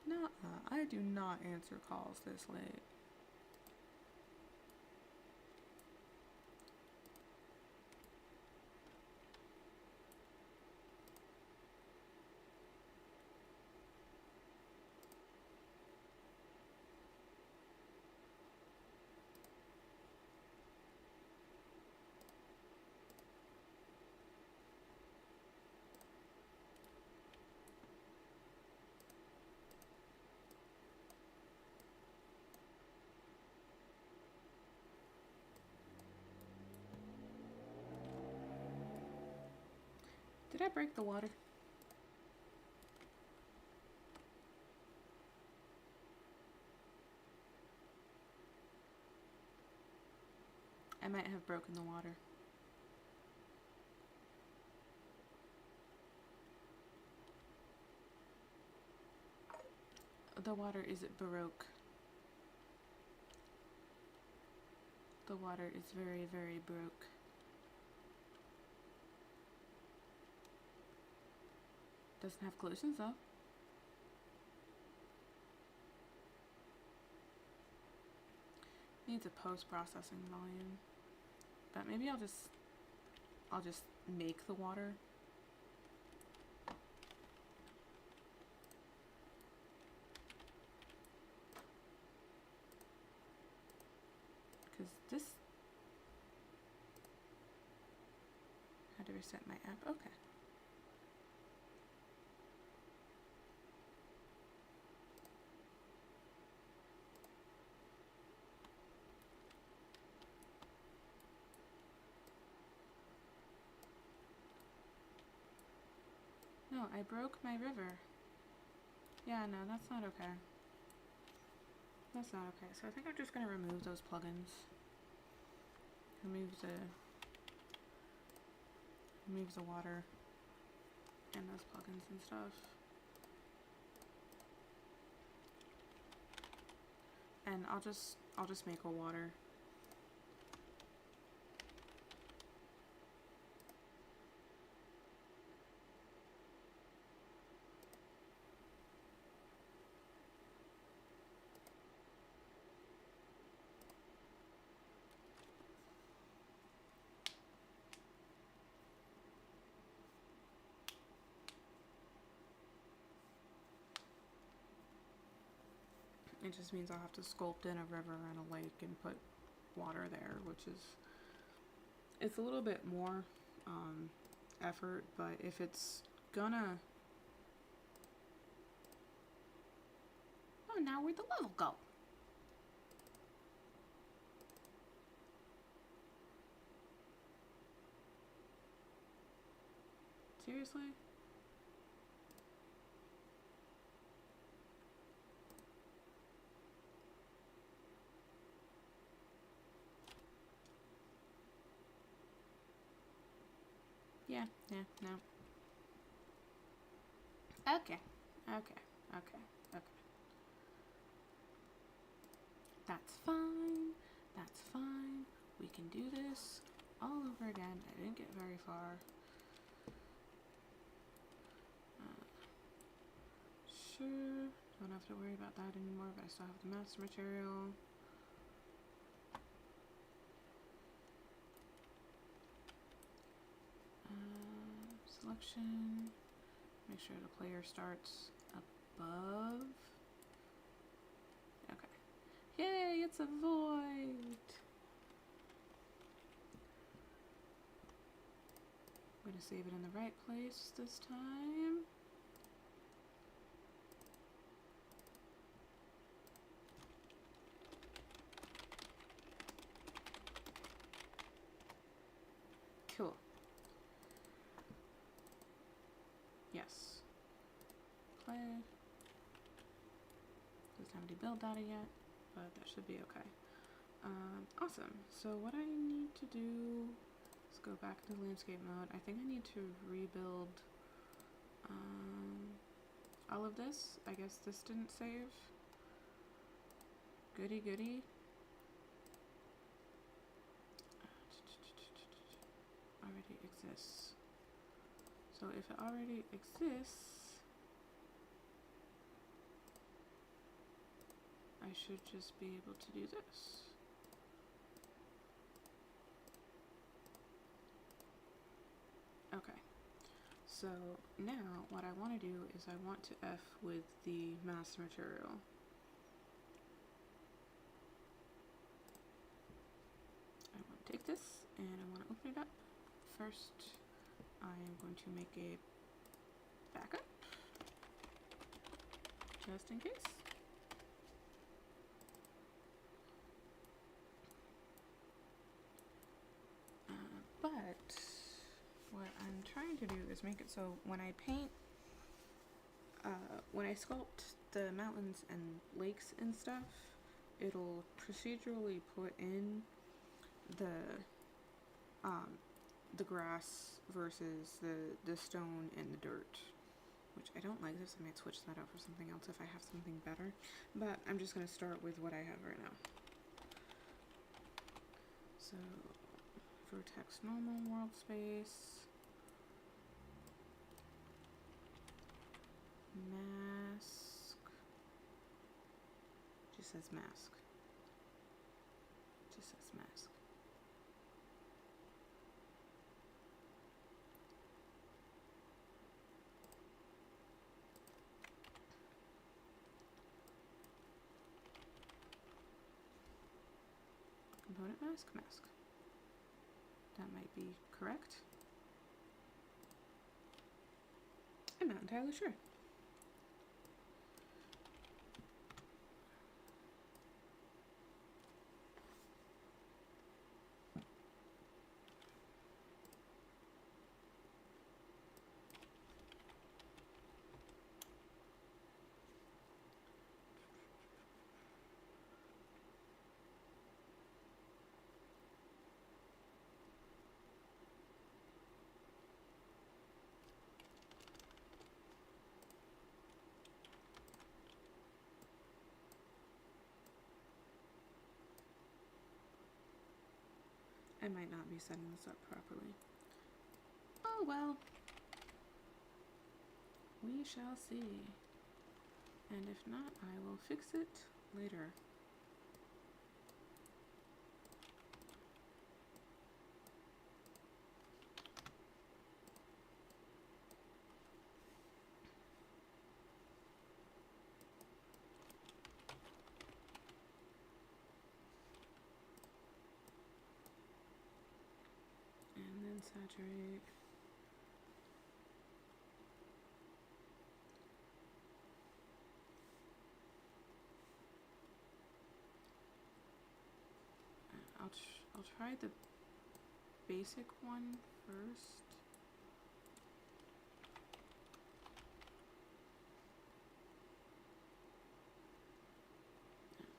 Nuh-uh. I do not answer calls this late. Did I break the water? I might have broken the water. The water is Baroque. The water is very, very Baroque. Doesn't have collisions though. Needs a post-processing volume. But maybe I'll just make the water Is this... How to reset my app? Okay. No, I broke my river. Yeah, no, that's not okay. That's not okay. So I think I'm just gonna remove those plugins. Remove the water and those plugins and stuff. And I'll just make a water. It just means I'll have to sculpt in a river and a lake and put water there, which is, it's a little bit more effort, but if it's gonna... Oh, now where'd the level go? Seriously? Yeah, no. Okay. That's fine. That's fine. We can do this all over again. I didn't get very far. Sure. Don't have to worry about that anymore, but I still have the master material. Selection. Make sure the player starts above. Okay. Yay, it's a void! I'm gonna save it in the right place this time. Cool. Yes. Play. Doesn't have any build data yet, but that should be okay. Awesome. So what I need to do is go back to landscape mode. I think I need to rebuild all of this. I guess this didn't save. Goody goody. Already exists. So if it already exists, I should just be able to do this. Okay. So now what I want to do is I want to F with the master material. I want to take this and I want to open it up. First, I am going to make a backup, just in case. But what I'm trying to do is make it so when I paint, when I sculpt the mountains and lakes and stuff, it'll procedurally put in the grass versus the stone and the dirt, which I don't like this. I might switch that out for something else if I have something better, but I'm just going to start with what I have right now. So vertex normal world space, mask, just says mask, just says mask. Component mask? Mask. That might be correct. I'm not entirely sure. I might not be setting this up properly. Oh well. We shall see. And if not, I will fix it later. And then saturate. I'll try the basic one first.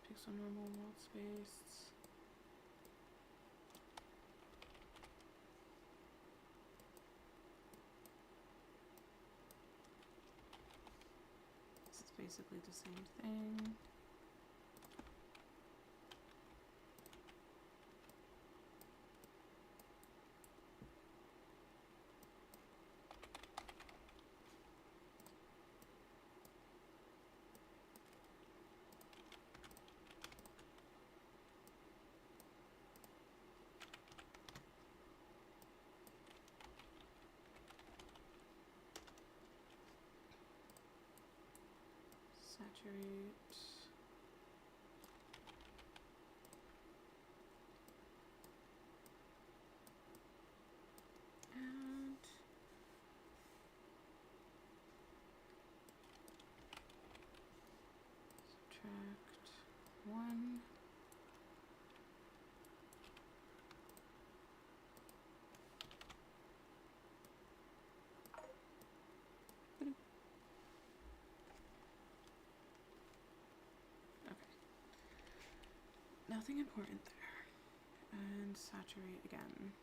Pixel normal world space. This is basically the same thing. Saturate. And subtract 1. Nothing important there. And saturate again.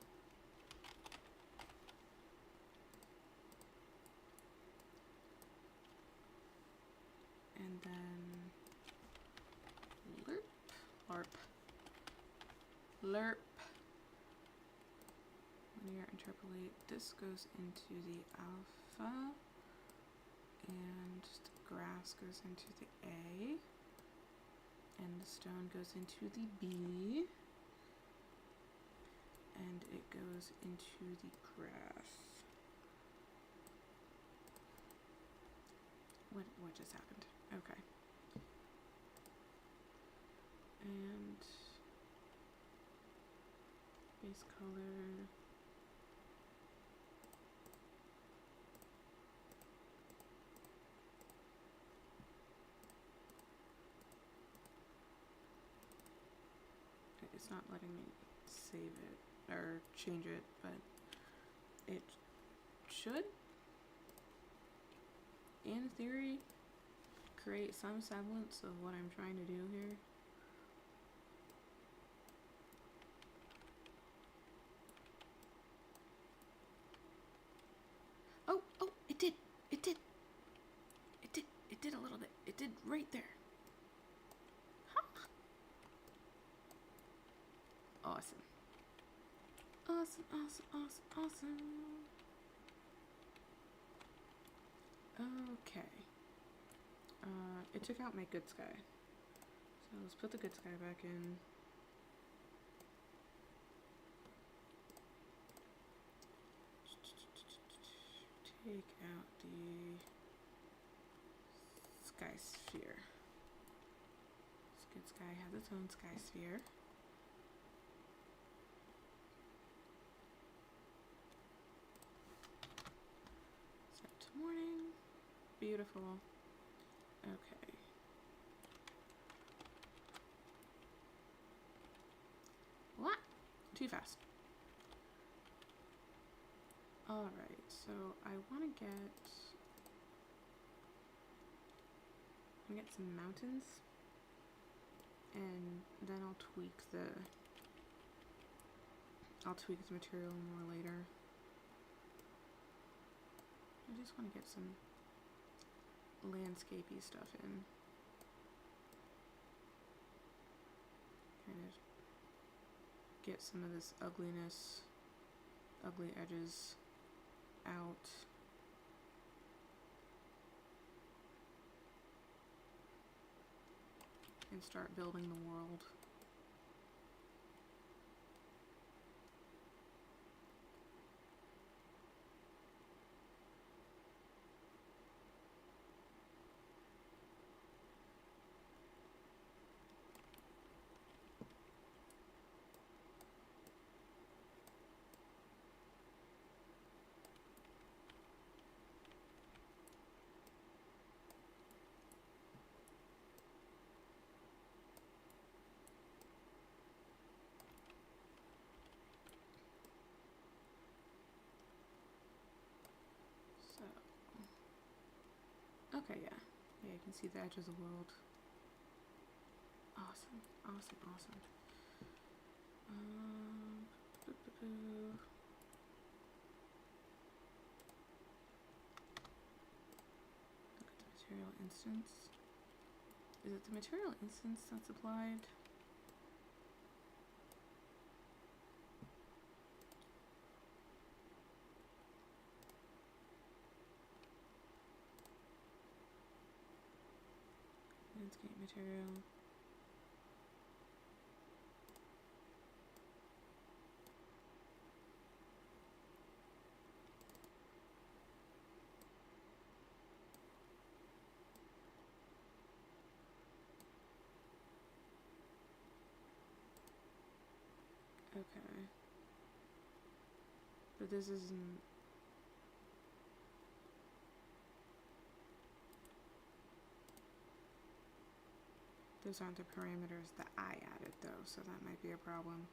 And then LERP. Linear interpolate. This goes into the alpha. And the grass goes into the A. And the stone goes into the B. And it goes into the grass. What just happened? Okay. And base color. It's not letting me save it or change it, but it should, in theory, create some semblance of what I'm trying to do here. Oh, it did a little bit. It did right there. Awesome. Awesome. Okay. It took out my good sky. So let's put the good sky back in. Take out the sky sphere. This good sky has its own sky sphere. beautiful. Okay. What? Too fast. Alright, so I want to get some mountains, and then I'll tweak the material more later. I just want to get some landscapey stuff in. Kind of get some of this ugliness, ugly edges out. And start building the world. Okay, yeah. Yeah, you can see the edge of the world. Awesome, awesome, awesome. Look at the material instance. Is it the material instance that's applied? Landscape material. Okay. But this isn't... Those aren't the parameters that I added though, so that might be a problem.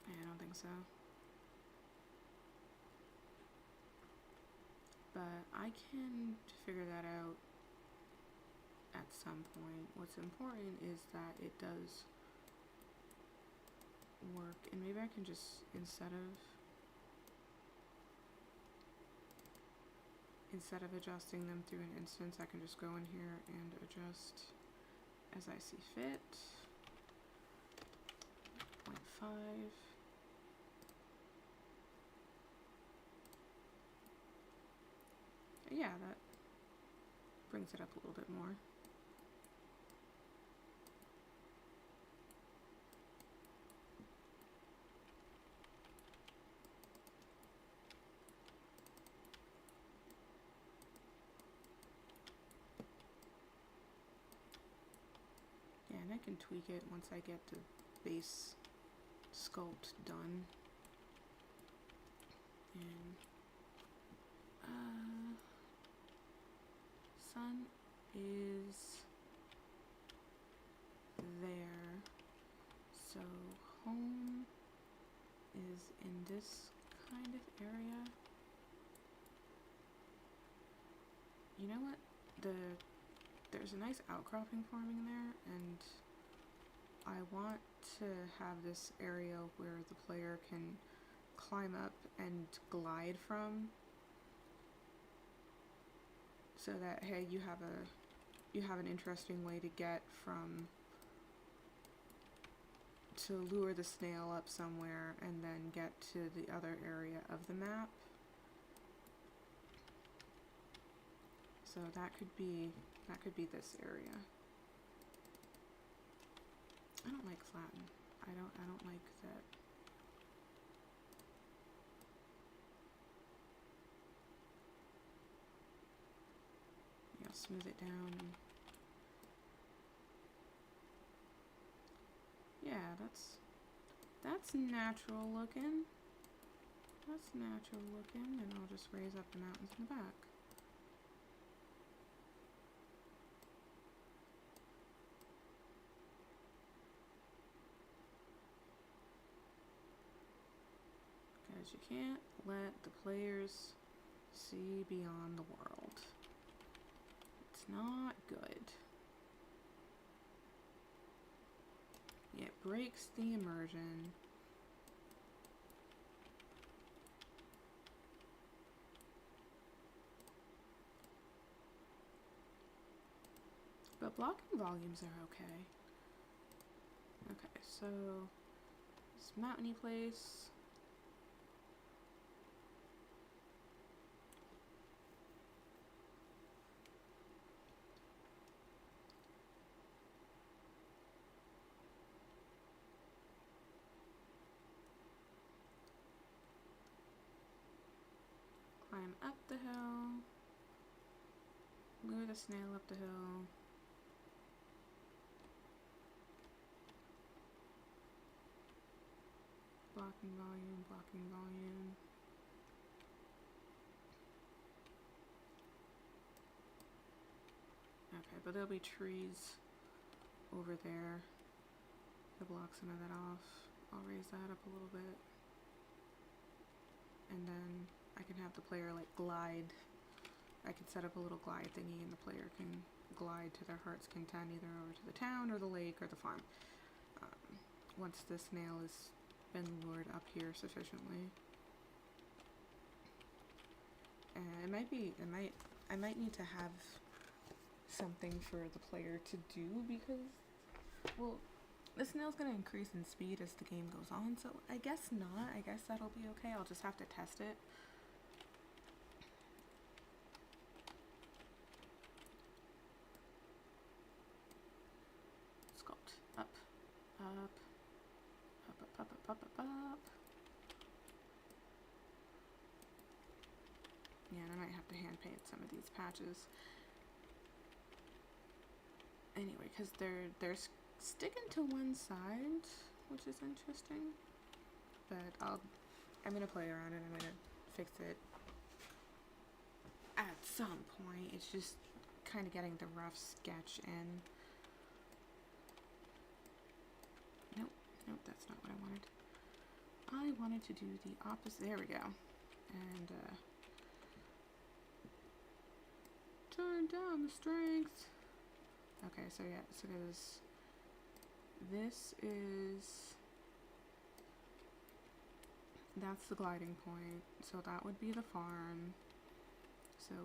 I don't think so. But I can figure that out at some point. What's important is that it does work, and maybe I can just, instead of adjusting them through an instance, I can just go in here and adjust as I see fit. 0.5. Yeah, that brings it up a little bit more. Yeah, and I can tweak it once I get the base sculpt done. And sun is there, so home is in this kind of area. You know what? There's a nice outcropping forming there, and I want to have this area where the player can climb up and glide from, so that, hey, you have an interesting way to get from, to lure the snail up somewhere and then get to the other area of the map. So that could be this area. I don't like flatten. I don't like that. Yeah, smooth it down. that's natural looking. That's natural looking, and I'll just raise up the mountains in the back. Because you can't let the players see beyond the world. It's not good. It breaks the immersion. But blocking volumes are okay. Okay, so this mountainy place. Climb up the hill. Lure the snail up the hill. Blocking volume, blocking volume. Okay, but there'll be trees over there to block some of that off. I'll raise that up a little bit. And then I can have the player like glide. I can set up a little glide thingy and the player can glide to their heart's content either over to the town or the lake or the farm. Once the snail has been lured up here sufficiently. And I might need to have something for the player to do because, well, the snail's gonna increase in speed as the game goes on, so I guess not. I guess that'll be okay. I'll just have to test it. Sculpt. Up. Up. Up, up, up, up, up, up, up. Yeah, and I might have to hand paint some of these patches. Anyway, because they're sticking to one side, which is interesting. But I'm gonna play around and I'm gonna fix it at some point. It's just kind of getting the rough sketch in. Nope, nope, that's not what I wanted. I wanted to do the opposite. There we go. And turn down the strength. Okay, so yeah, so this is, that's the gliding point, so that would be the farm. So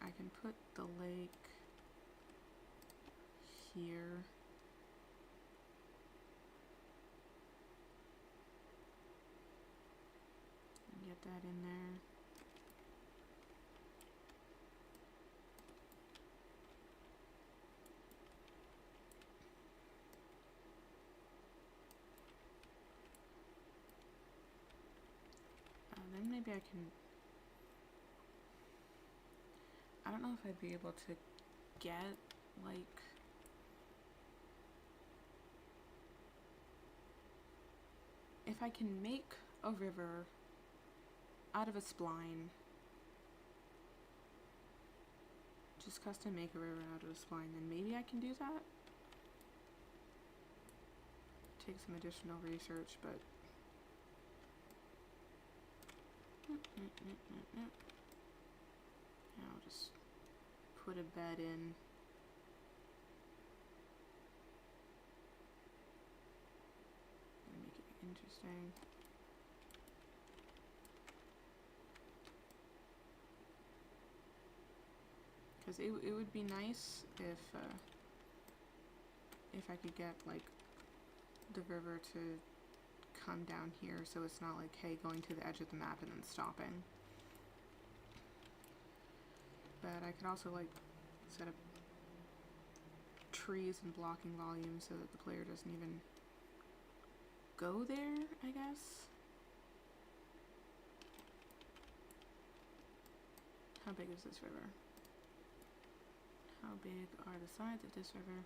I can put the lake here. And get that in there. Then maybe I can, I don't know if I'd be able to get like if I can make a river out of a spline, just custom make a river out of a spline, then maybe I can do that. Take some additional research, but I'll just put a bed in. And make it interesting. Because it would be nice if I could get like the river to come down here, so it's not like, hey, going to the edge of the map and then stopping. But I could also like set up trees and blocking volume so that the player doesn't even go there, I guess. How big is this river? How big are the sides of this river?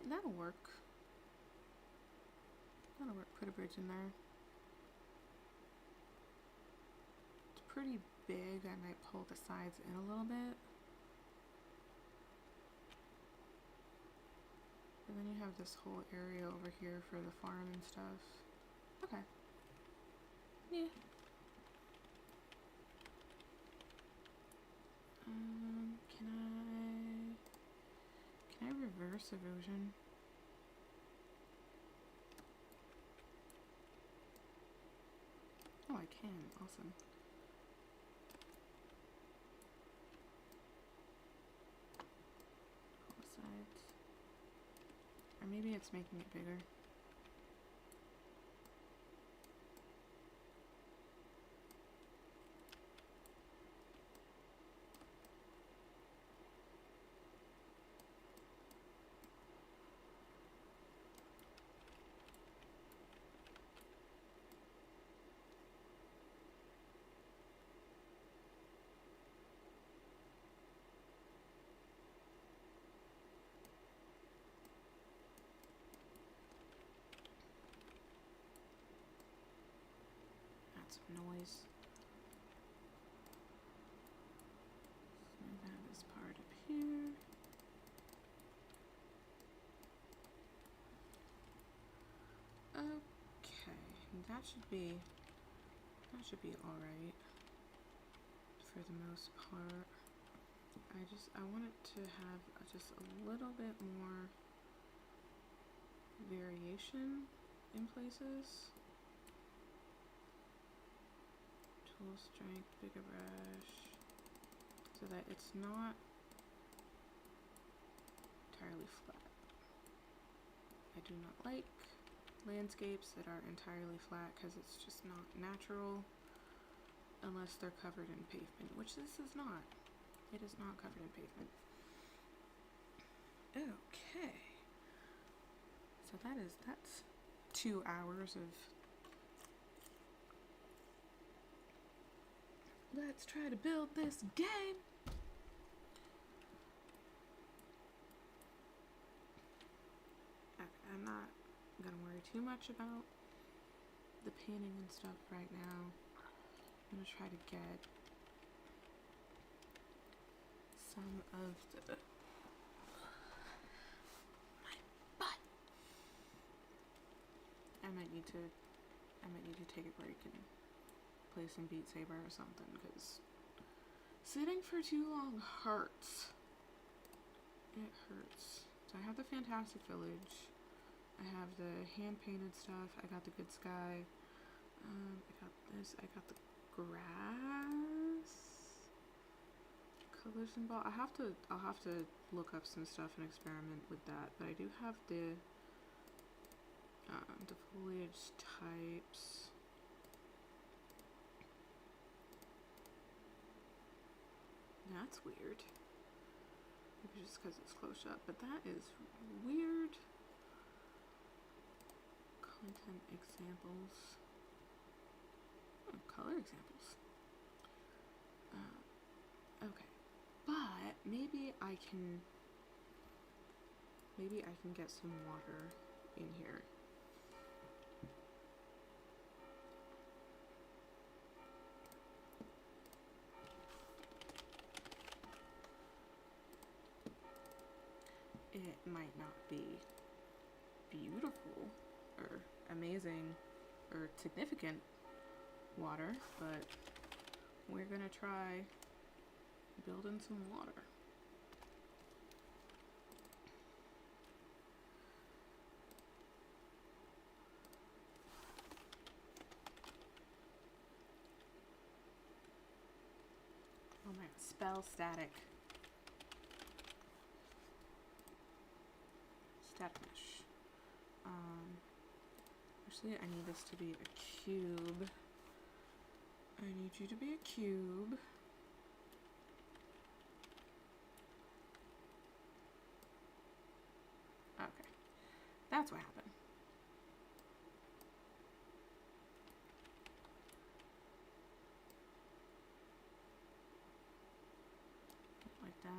That'll work. That'll work. Put a bridge in there. It's pretty big. I might pull the sides in a little bit. And then you have this whole area over here for the farm and stuff. Okay. Yeah. Can I reverse erosion? Oh, I can. Awesome. Both sides. Or maybe it's making it bigger. Noise. Smooth out this part up here. Okay, that should be all right for the most part. I want it to have just a little bit more variation in places. Tool strength, bigger brush, so that it's not entirely flat. I do not like landscapes that are entirely flat because it's just not natural unless they're covered in pavement, which this is not. It is not covered in pavement. Okay. So that's 2 hours of let's try to build this game. I'm not gonna worry too much about the painting and stuff right now. I'm gonna try to get some of the my butt. I might need to take a break and play some Beat Saber or something, because sitting for too long hurts. It hurts. So I have the Fantastic Village. I have the hand-painted stuff. I got the Good Sky. I got this. I got the grass. Colors and ball. I'll have to look up some stuff and experiment with that. But I do have the foliage types. That's weird. Maybe just because it's close up, but that is weird. Content examples. Oh, color examples. Okay, but maybe I can get some water in here. It might not be beautiful or amazing or significant water, but we're gonna try building some water. Oh my god, spell static. Mesh. Actually, I need this to be a cube. I need you to be a cube. Okay. That's what happened. Like that.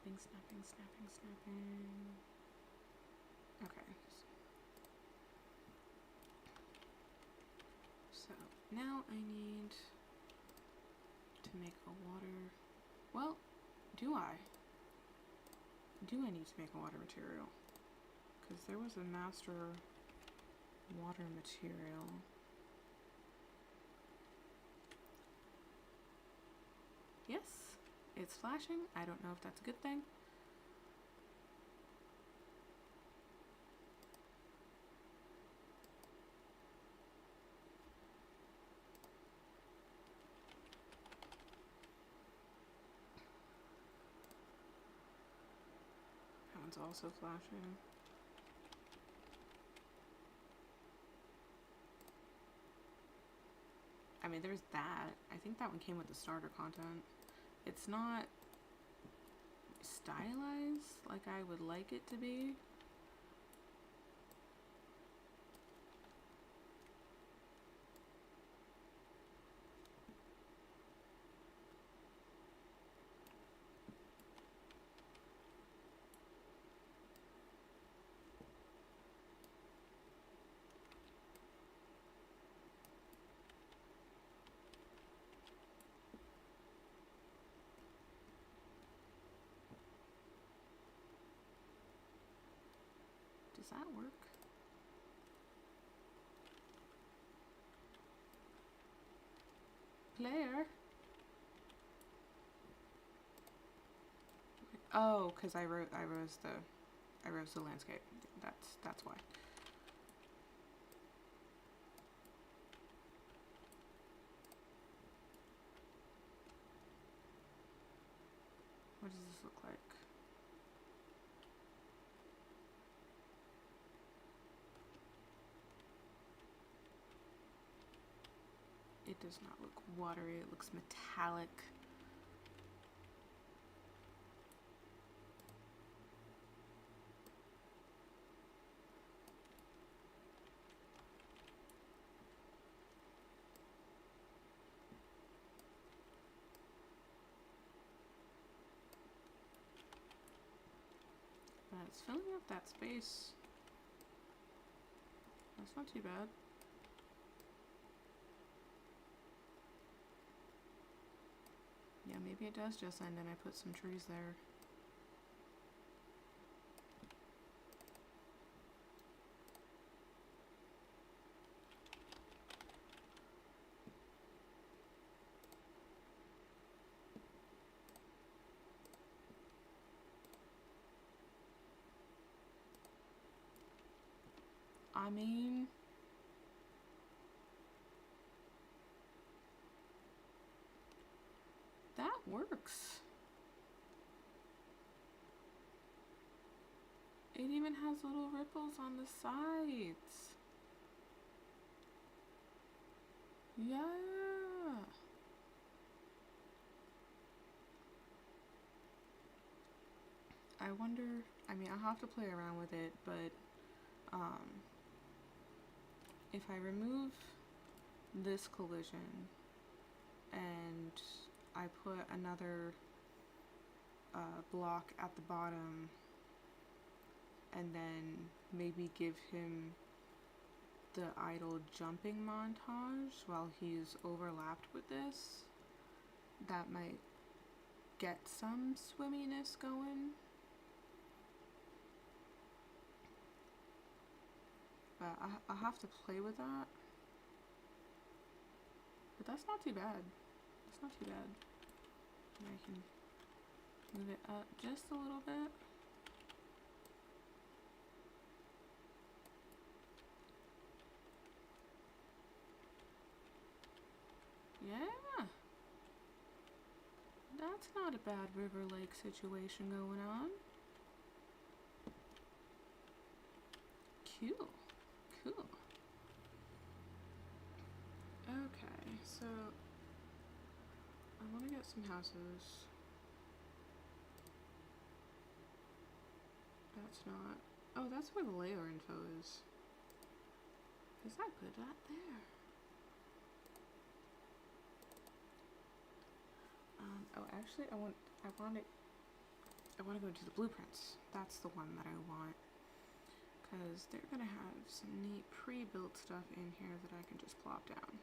Snapping, snapping, snapping, snapping. Okay. So now I need to make a water. Well, do I? Do I need to make a water material? Because there was a master water material. Yes, it's flashing. I don't know if that's a good thing. That one's also flashing. I mean, there's that. I think that one came with the starter content. It's not stylized like I would like it to be. Does that work? Player? Oh, because I rose the landscape. That's why. What does this look like? It does not look watery, it looks metallic. But it's filling up that space. That's not too bad. Yeah, maybe it does just end and I put some trees there. I mean, that works. It even has little ripples on the sides. Yeah. I wonder, I mean, I'll have to play around with it, but if I remove this collision and I put another block at the bottom and then maybe give him the idle jumping montage while he's overlapped with this, that might get some swimminess going. But I'll have to play with that. But that's not too bad. That's not too bad. And I can move it up just a little bit. Yeah. That's not a bad river lake situation going on. Cool. Cool. Okay, so I want to get some houses. That's not. Oh, that's where the layer info is. Because I put that there. Oh, actually, I want it I want to go into the blueprints. That's the one that I want. Because they're going to have some neat pre-built stuff in here that I can just plop down.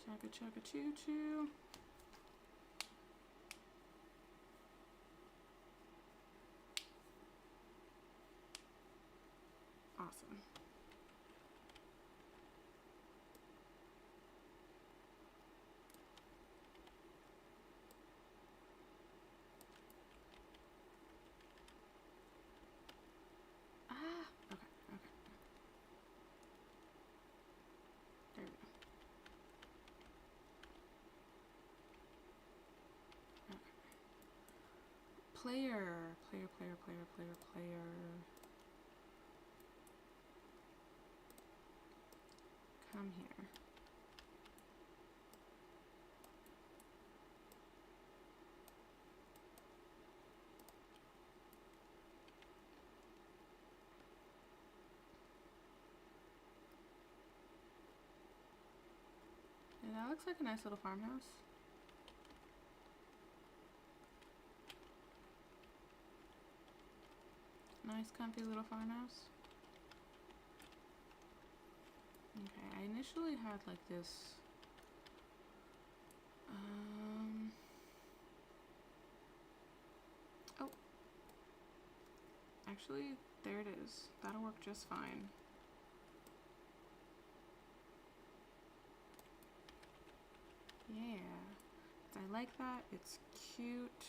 Chugga chugga choo choo. Awesome. Okay, okay. There we go. Okay. Player. Come here. And that looks like a nice little farmhouse. Nice comfy little farmhouse. Okay, I initially had like this oh, actually there it is. That'll work just fine. Yeah, I like that. It's cute.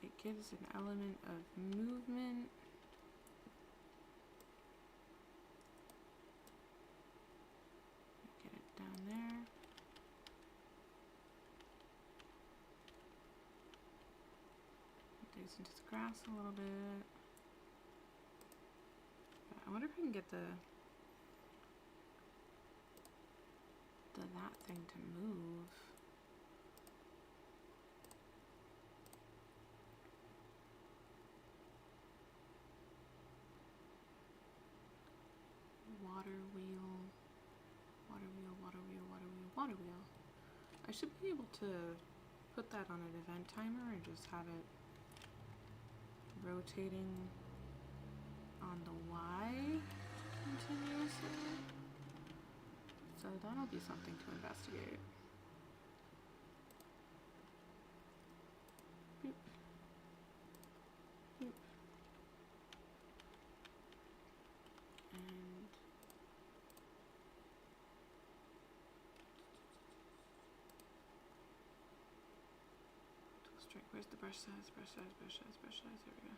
It gives an element of movement. Get it down there. Digs into the grass a little bit. I wonder if I can get that thing to move. Water wheel. I should be able to put that on an event timer and just have it rotating on the Y continuously. So that'll be something to investigate. Boop. Boop. And straight. Where's the brush size? Brush size. There we go.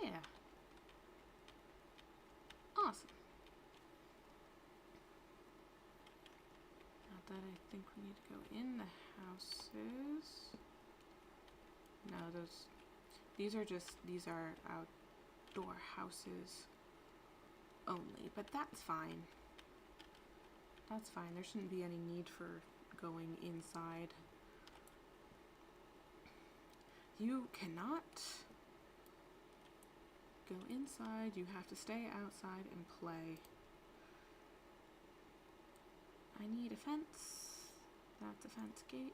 Yeah. Awesome. Not that I think we need to go in the houses. No, these are outdoor houses only, but that's fine. That's fine. There shouldn't be any need for going inside. You cannot go inside. You have to stay outside and play. I need a fence. That's a fence gate.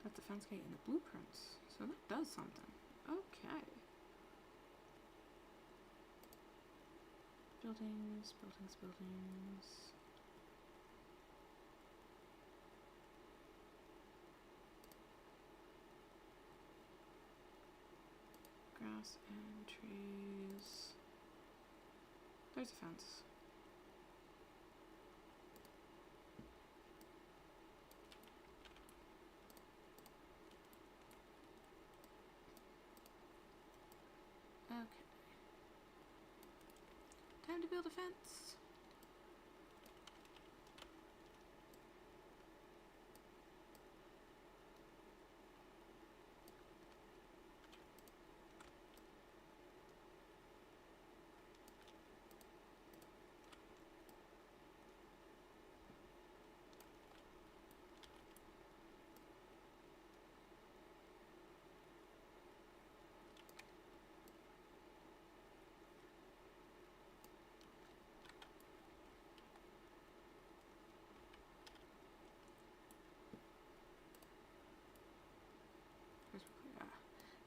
That's a fence gate in the blueprints. So that does something. Okay. Buildings. and trees. There's a fence. Okay. Time to build a fence.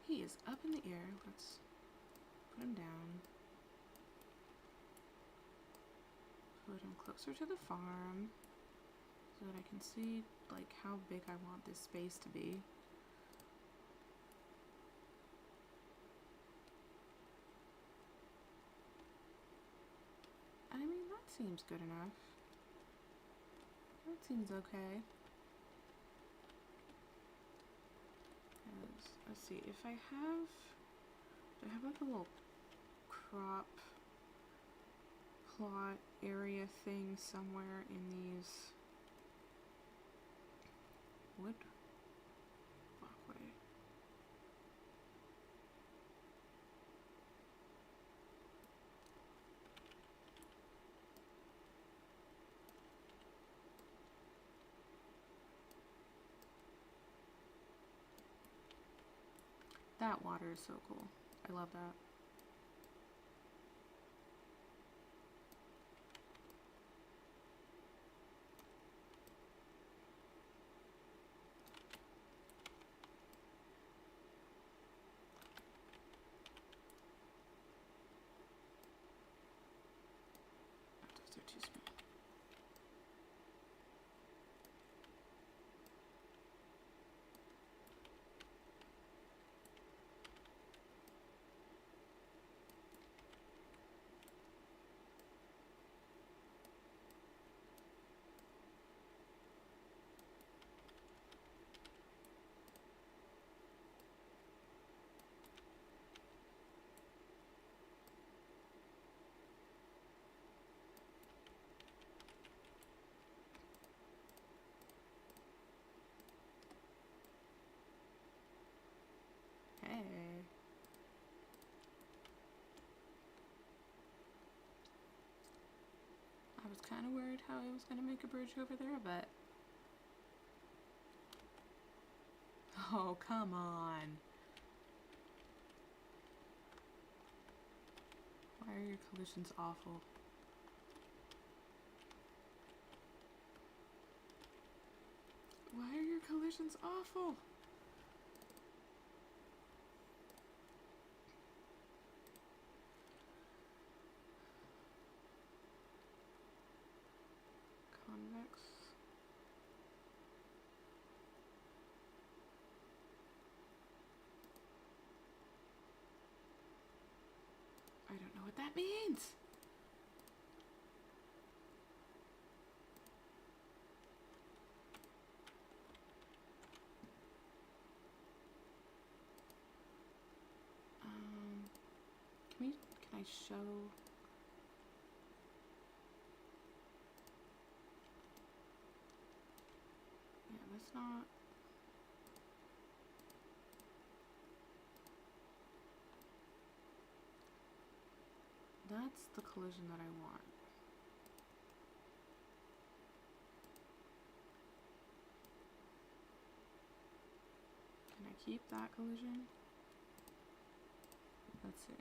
He is up in the air. Let's put him down. Put him closer to the farm so that I can see like how big I want this space to be. I mean, that seems good enough. That seems okay. Let's see, if I have, do I have like a little crop plot area thing somewhere in these wood walkway? That water is so cool. I love that. Those are too small. Hey. I was kind of worried how I was going to make a bridge over there, but... Oh, come on. Why are your collisions awful? Why are your collisions awful? Convex. I don't know what that means. Can I show? Yeah, that's not. That's the collision that I want. Can I keep that collision? Let's see.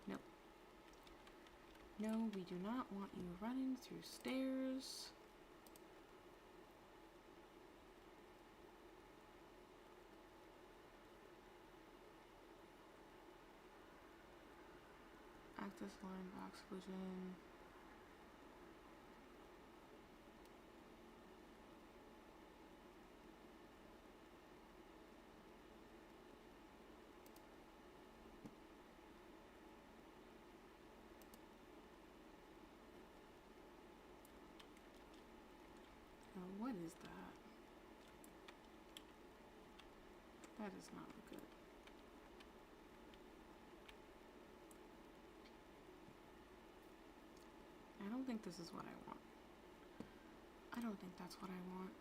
Nope. No, we do not want you running through stairs. Access line box collision. is that? That does not look good. I don't think this is what I want. I don't think that's what I want.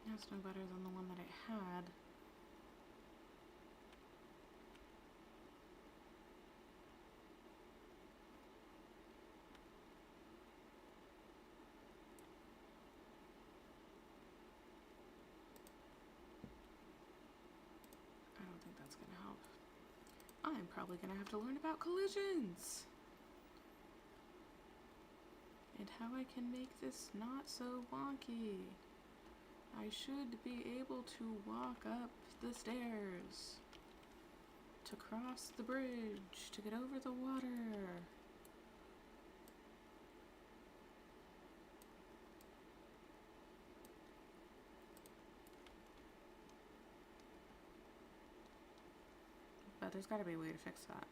That's no better than the one that I had. I don't think that's gonna help. I'm probably gonna have to learn about collisions and how I can make this not so wonky. I should be able to walk up the stairs, to cross the bridge, to get over the water. But there's gotta be a way to fix that.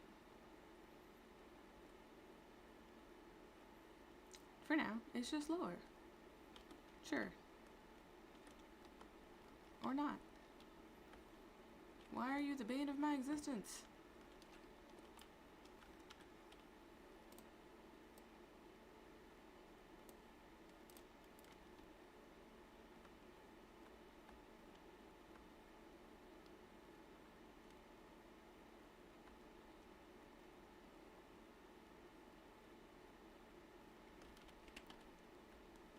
For now, it's just lower. Sure. Or not. Why are you the bane of my existence?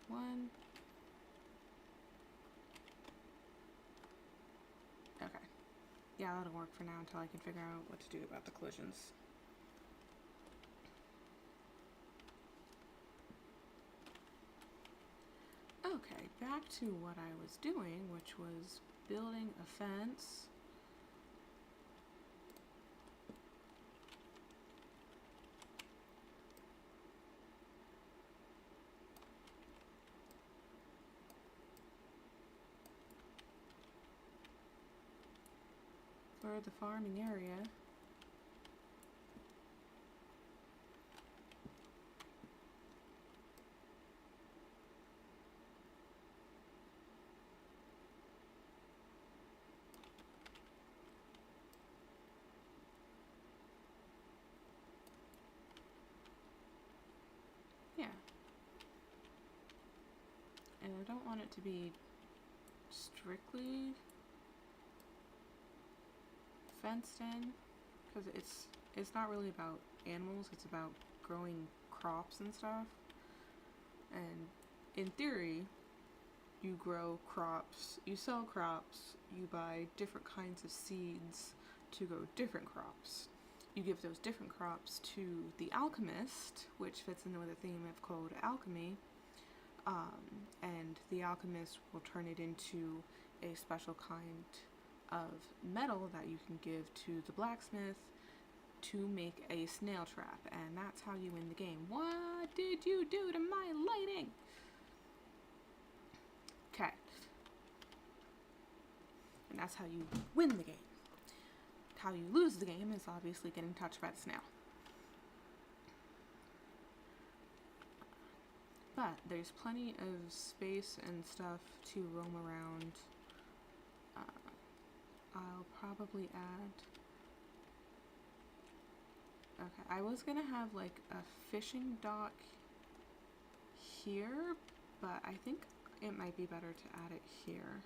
One. Okay. Yeah, that'll work for now until I can figure out what to do about the collisions. Okay, back to what I was doing, which was building a fence. For the farming area. Yeah. And I don't want it to be strictly fenced in, because it's not really about animals, it's about growing crops and stuff. And in theory, you grow crops, you sell crops, you buy different kinds of seeds to grow different crops. You give those different crops to the alchemist, which fits in with the theme of called Alchemy, and the alchemist will turn it into a special kind of metal that you can give to the blacksmith to make a snail trap, and that's how you win the game. What did you do to my lighting? Okay. And that's how you win the game. How you lose the game is obviously getting touched by the snail. But there's plenty of space and stuff to roam around. I'll probably add... Okay, I was gonna have like a fishing dock here, but I think it might be better to add it here.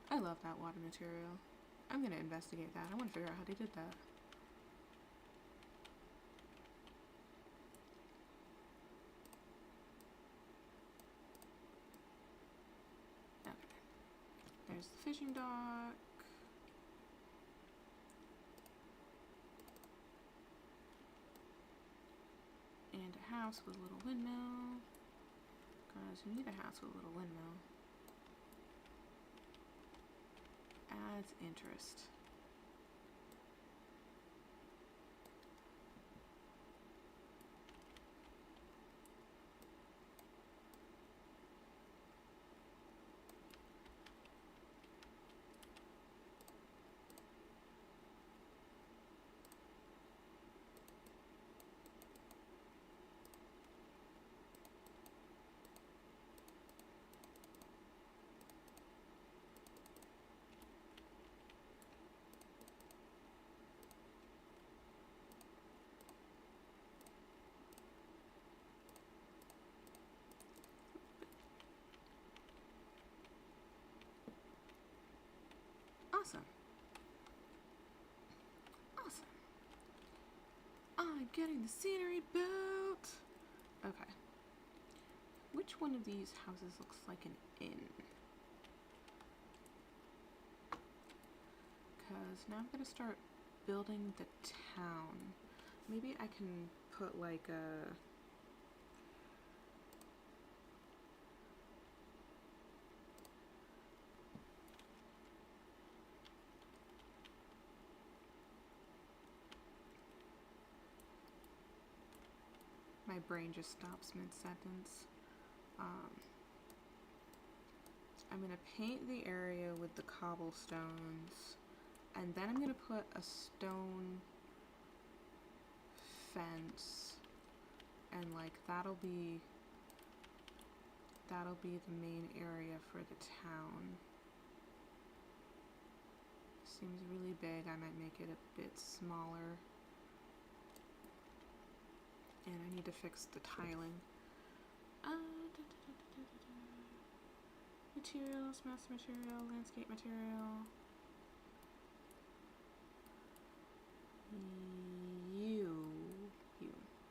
I love that water material. I'm gonna investigate that. I want to figure out how they did that. Okay. There's the fishing dock. house with a little windmill. Because you need a house with a little windmill. Adds interest. Awesome. Awesome. I'm getting the scenery built. Okay. Which one of these houses looks like an inn? Because now I'm going to start building the town. Maybe I can put like a... My brain just stops mid-sentence. I'm going to paint the area with the cobblestones, and then I'm going to put a stone fence, and like that'll be the main area for the town. Seems really big. I might make it a bit smaller. And I need to fix the tiling. Materials, master material, landscape material.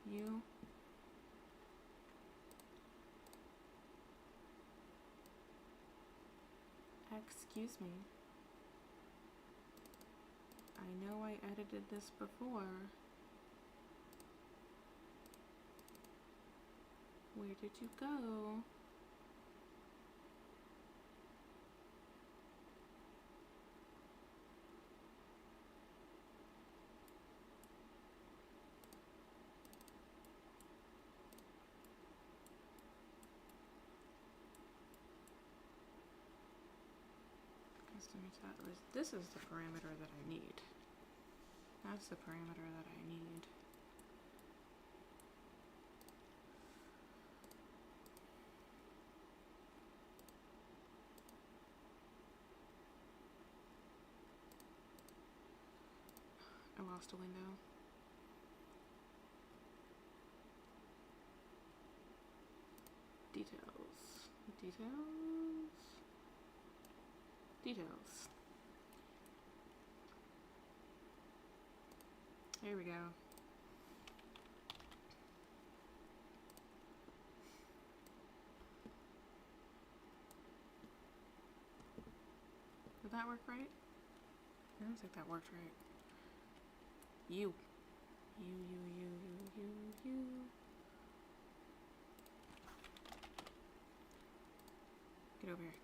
You. Excuse me. I know I edited this before. Where did you go? This is the parameter that I need. That's the parameter that I need. I lost a window. Details. Here we go. Did that work right? I don't think that worked right. You. Get over here.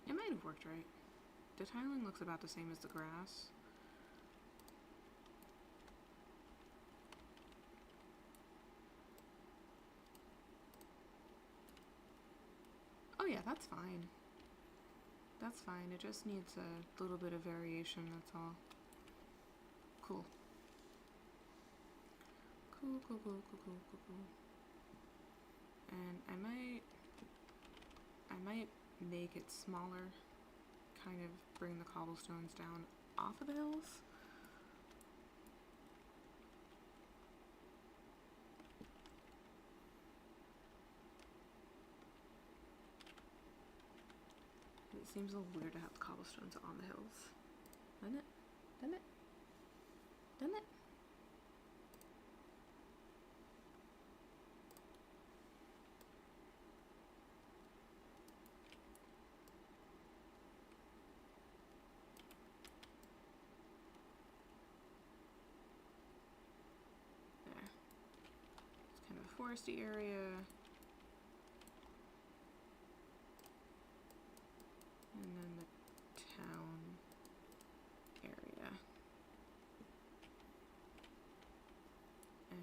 It might have worked right. The tiling looks about the same as the grass. Oh yeah, that's fine. That's fine. It just needs a little bit of variation, that's all. Cool. Cool. And I might make it smaller, kind of bring the cobblestones down off of the hills. It seems a little weird to have the cobblestones on the hills. Doesn't it? foresty area. And then the town area. And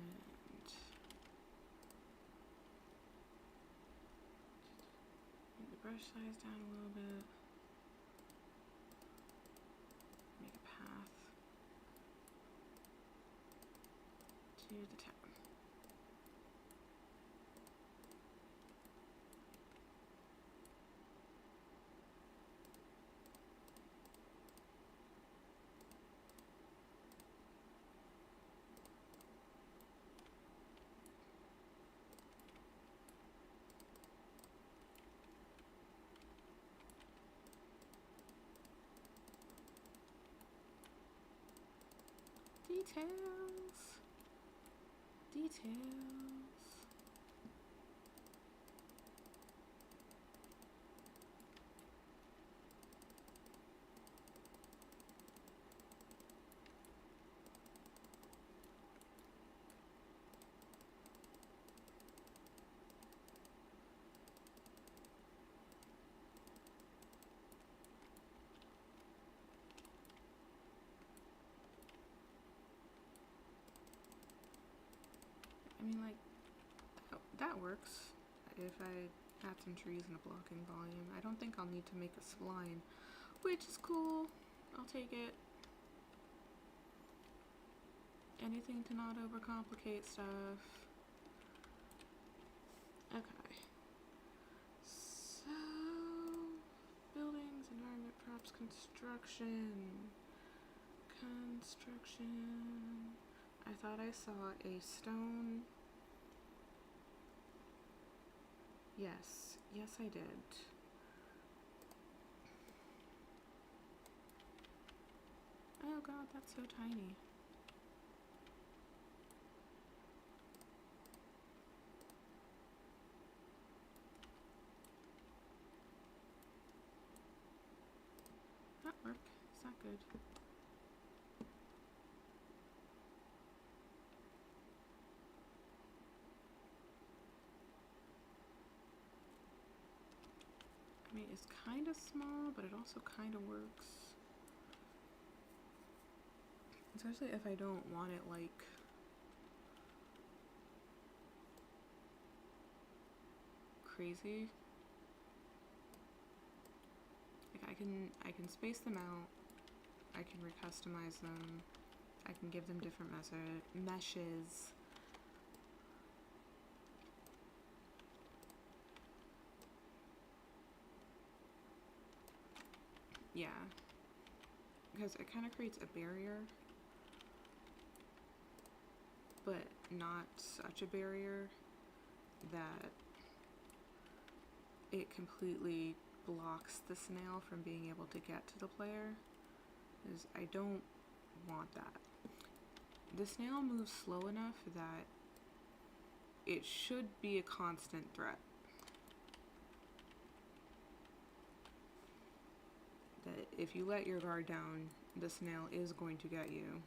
the brush size down a little bit. Make a path to the town. Details. I mean, like, that works. If I add some trees in a blocking volume, I don't think I'll need to make a spline, which is cool. I'll take it. Anything to not overcomplicate stuff. Okay. So, buildings, environment, props, construction. I thought I saw a stone. Yes, I did. Oh god, that's so tiny. That work? Is that good? I mean, it's kind of small, but it also kind of works. Especially if I don't want it, like, crazy. Like, I can space them out. I can recustomize them. I can give them different meshes. Yeah, because it kind of creates a barrier, but not such a barrier that it completely blocks the snail from being able to get to the player, because I don't want that. The snail moves slow enough that it should be a constant threat. That if you let your guard down, the snail is going to get you.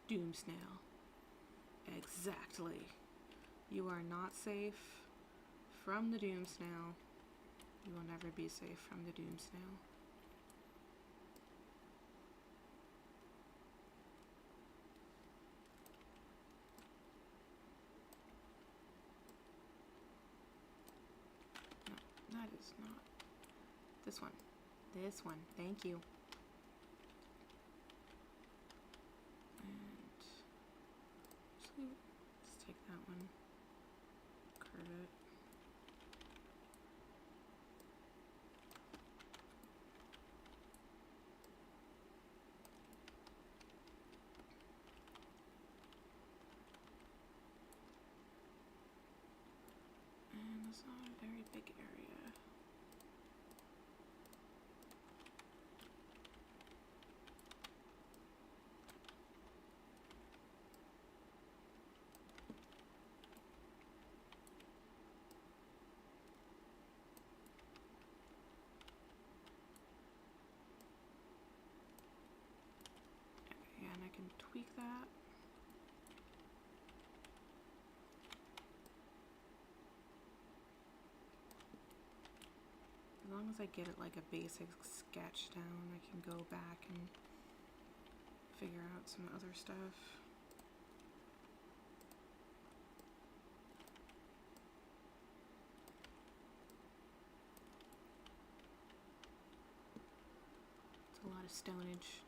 Doom snail. Exactly. You are not safe from the doom snail. You will never be safe from the doom snail. No, that is not. This one. This one. Thank you. And let's take that one. Curve it. And it's not a very big area. can tweak that. As long as I get it like a basic sketch down, I can go back and figure out some other stuff. It's a lot of stonage.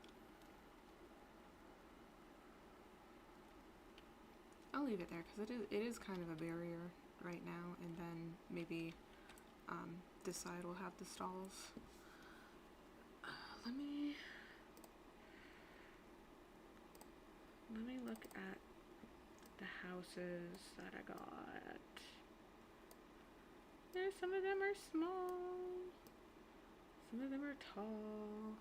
I'll leave it there because it is kind of a barrier right now, and then maybe this side will have the stalls. Let me look at the houses that I got. Some of them are small, some of them are tall.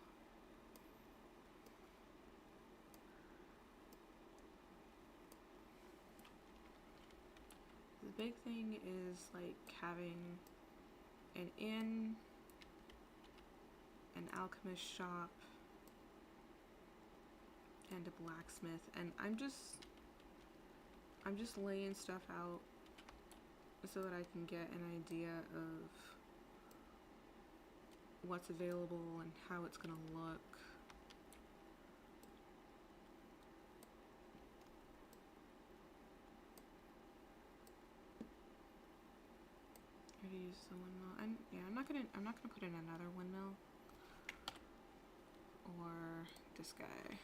The big thing is like having an inn, an alchemist shop, and a blacksmith, and I'm just laying stuff out so that I can get an idea of what's available and how it's gonna look. I already used the windmill. I'm not gonna put in another windmill. Or this guy.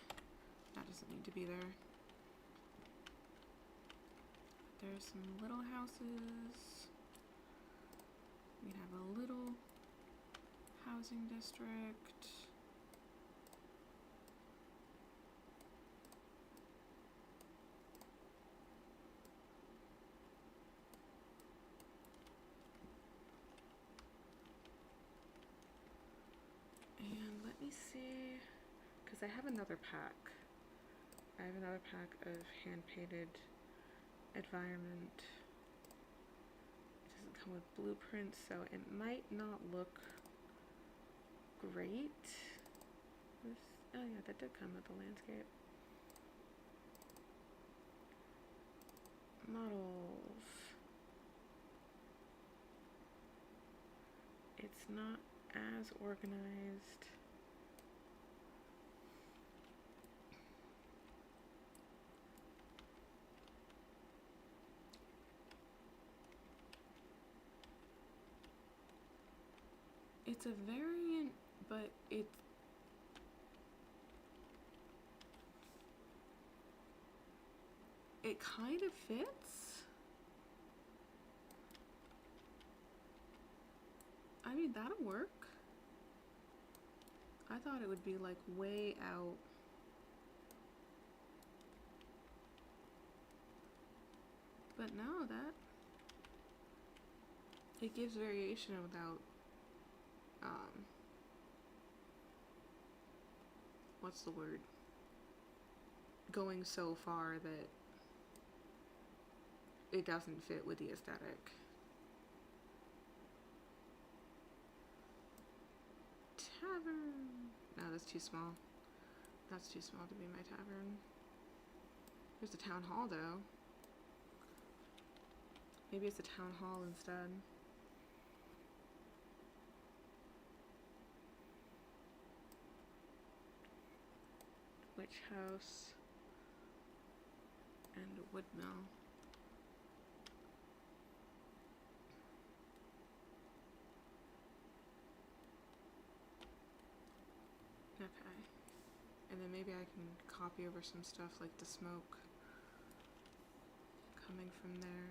That doesn't need to be there. There's some little houses. We have a little housing district. And let me see, because I have another pack. I have another pack of hand-painted environment. It doesn't come with blueprints, so it might not look great. Oh yeah, that did come with the landscape. Models. It's not as organized. It's a variant, but it kind of fits. I mean, that'll work. I thought it would be like way out. But no, it gives variation without what's the word? Going so far that it doesn't fit with the aesthetic. Tavern. No, that's too small. That's too small to be my tavern. There's a town hall though. Maybe it's a town hall instead. Witch house and a wood mill. Okay. And then maybe I can copy over some stuff like the smoke coming from there.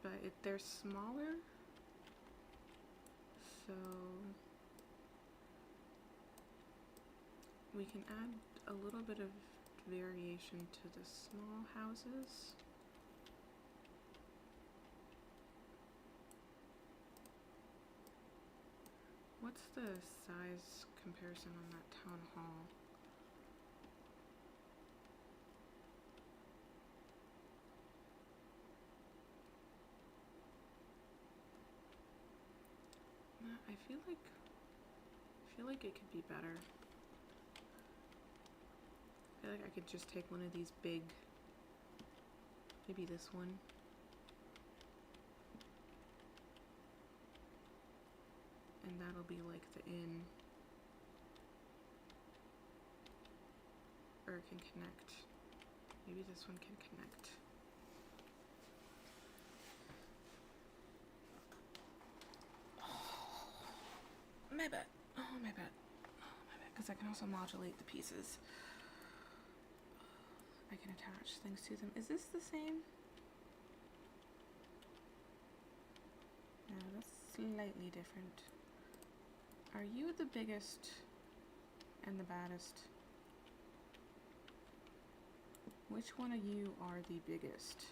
But they're smaller, so we can add a little bit of variation to the small houses. What's the size comparison on that town hall? I feel like it could be better. I feel like I could just take one of these big, maybe this one. And that'll be like the in. Or it can connect. Maybe this one can connect. Oh, my bad. Oh, my bad. Oh, my bad. Because I can also modulate the pieces. I can attach things to them. Is this the same? No, that's slightly different. Are you the biggest and the baddest? Which one of you are the biggest?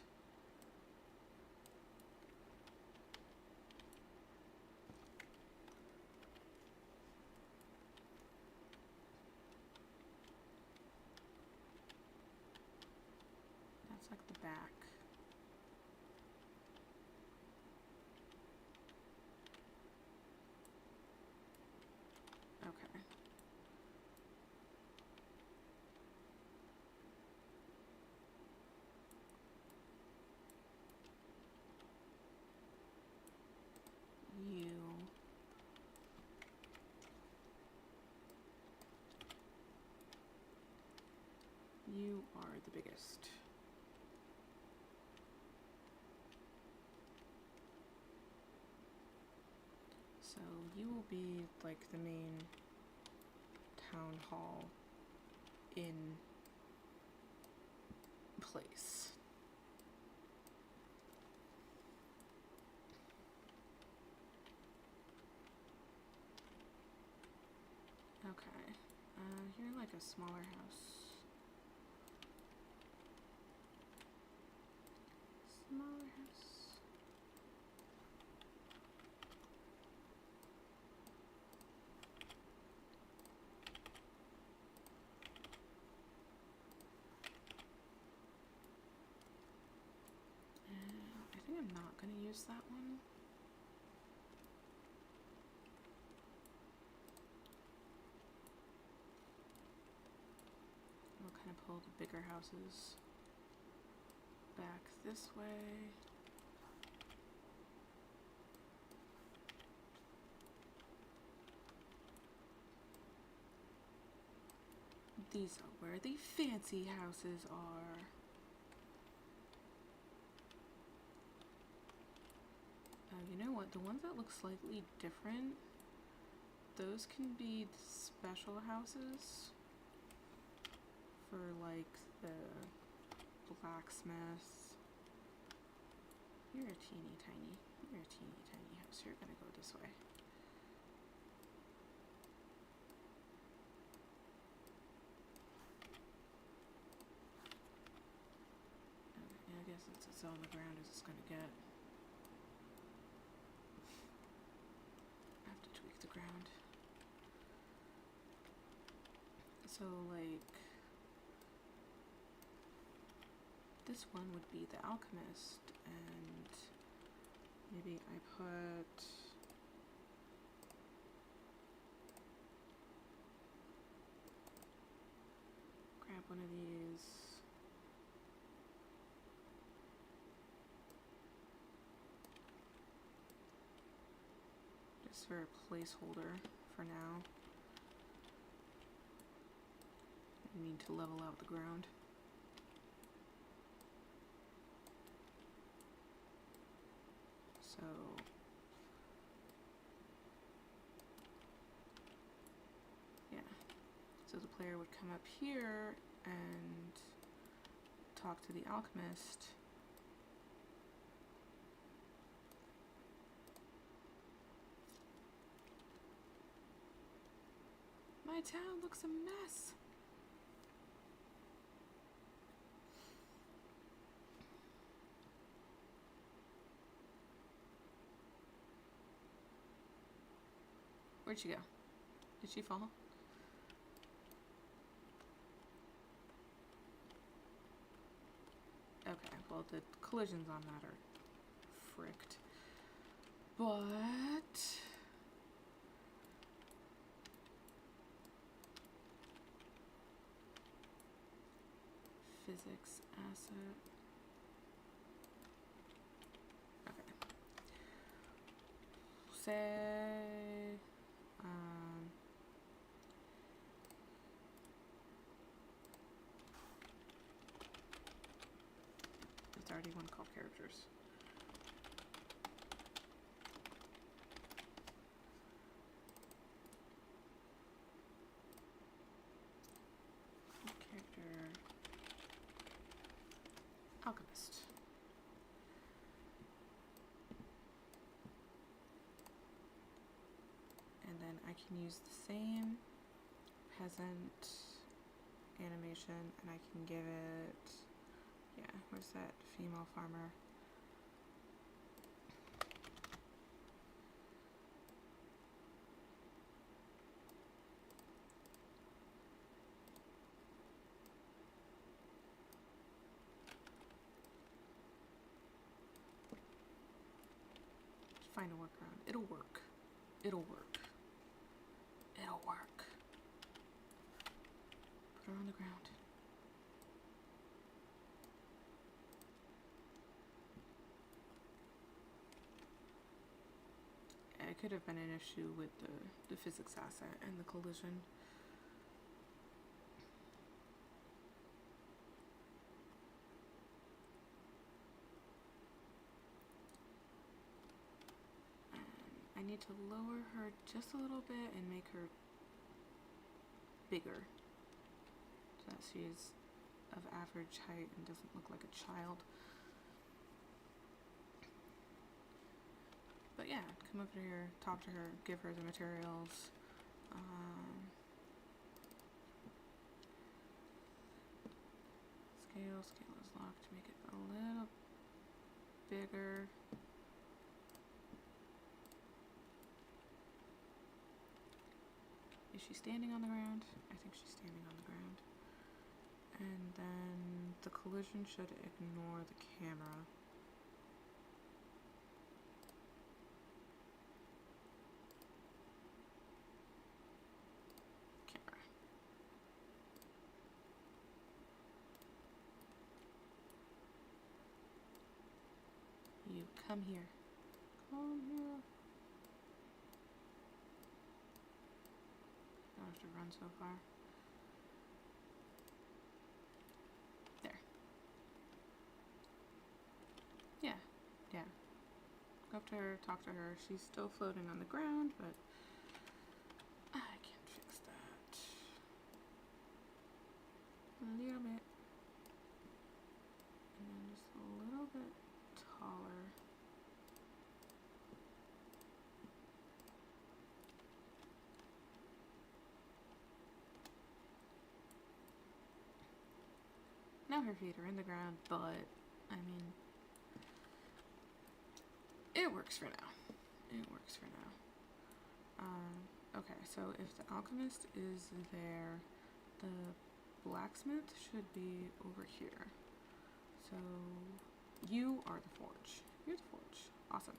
That's like the back. Okay. You are the biggest. So you will be like the main town hall in place. Okay. You're like a smaller house. Smaller house. I think I'm not gonna use that one. We'll kind of pull the bigger houses back this way. These are where the fancy houses are. You know what? The ones that look slightly different, those can be special houses for like the blacksmiths. You're a teeny tiny house. You're gonna go this way. Okay, yeah, I guess it's as on the ground as it's gonna get. I have to tweak the ground. So like this one would be the alchemist, and maybe I put grab one of these. Just for a placeholder for now. I need to level out the ground. So yeah, so the player would come up here and talk to the alchemist. My town looks a mess. Where'd she go? Did she fall? Okay, well the collisions on that are fricked. But physics asset. Okay. Say, it's already one called characters. Character alchemist. And then I can use the same peasant animation and I can give it, yeah, where's that female farmer? Find a workaround. It'll work. It'll work. It'll work. Put her on the ground. It could have been an issue with the physics asset and the collision. I need to lower her just a little bit and make her bigger so that she's of average height and doesn't look like a child. But yeah, come over here, talk to her, give her the materials. Scale is locked to make it a little bigger. Is she standing on the ground? I think she's standing on the ground. And then the collision should ignore the camera. You come here. Come here. I don't have to run so far. There. Yeah, yeah. Go up to her, talk to her. She's still floating on the ground, but I can't fix that. A little bit. And then just a little bit taller. Now her feet are in the ground, but I mean, it works for now. It works for now. Okay, so if the alchemist is there, the blacksmith should be over here. So you are the forge. You're the forge. Awesome.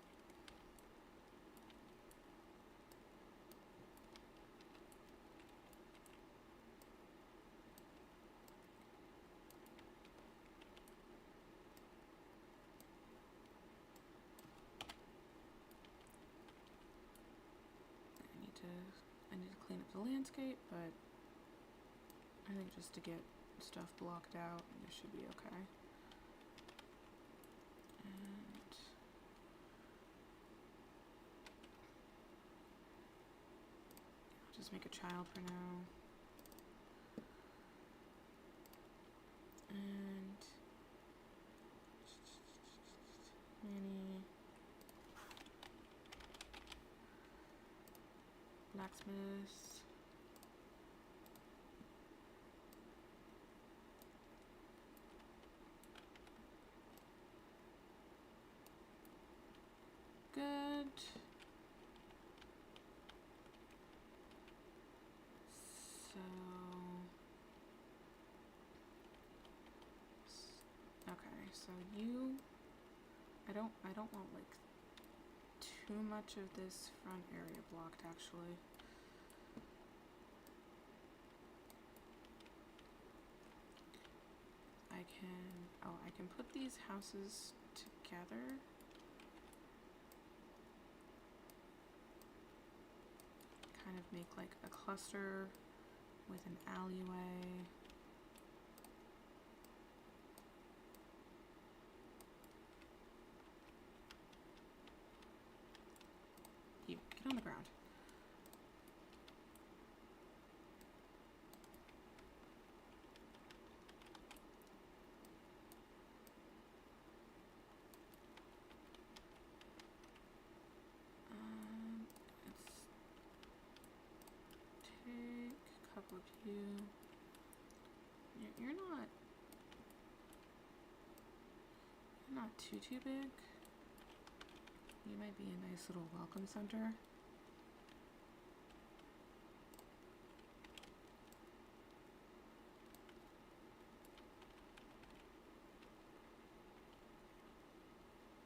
I need to clean up the landscape, but I think just to get stuff blocked out, this should be okay. And I'll just make a child for now. And Manny. Blacksmith. Good. So okay, so you I don't want like too much of this front area blocked actually. I I can put these houses together. Kind of make like a cluster with an alleyway. You, get on the ground. Couple of you. You're not too big. You might be a nice little welcome center.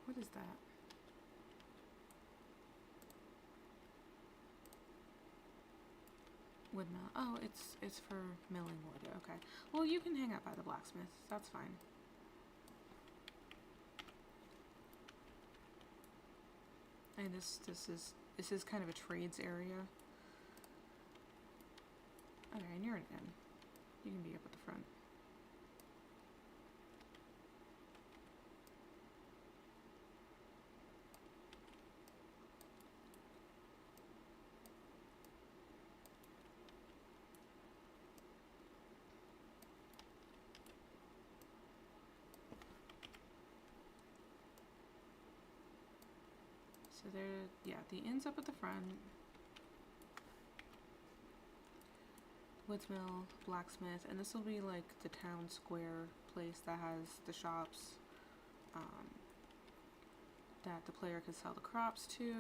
What is that? Wood mill. Oh, it's for milling wood. Okay. Well, you can hang out by the blacksmith. That's fine. And this is kind of a trades area. Okay, and you're an inn. You can be up at the front. So there, yeah, the inn's up at the front. Woods mill, blacksmith, and this will be like the town square place that has the shops that the player can sell the crops to.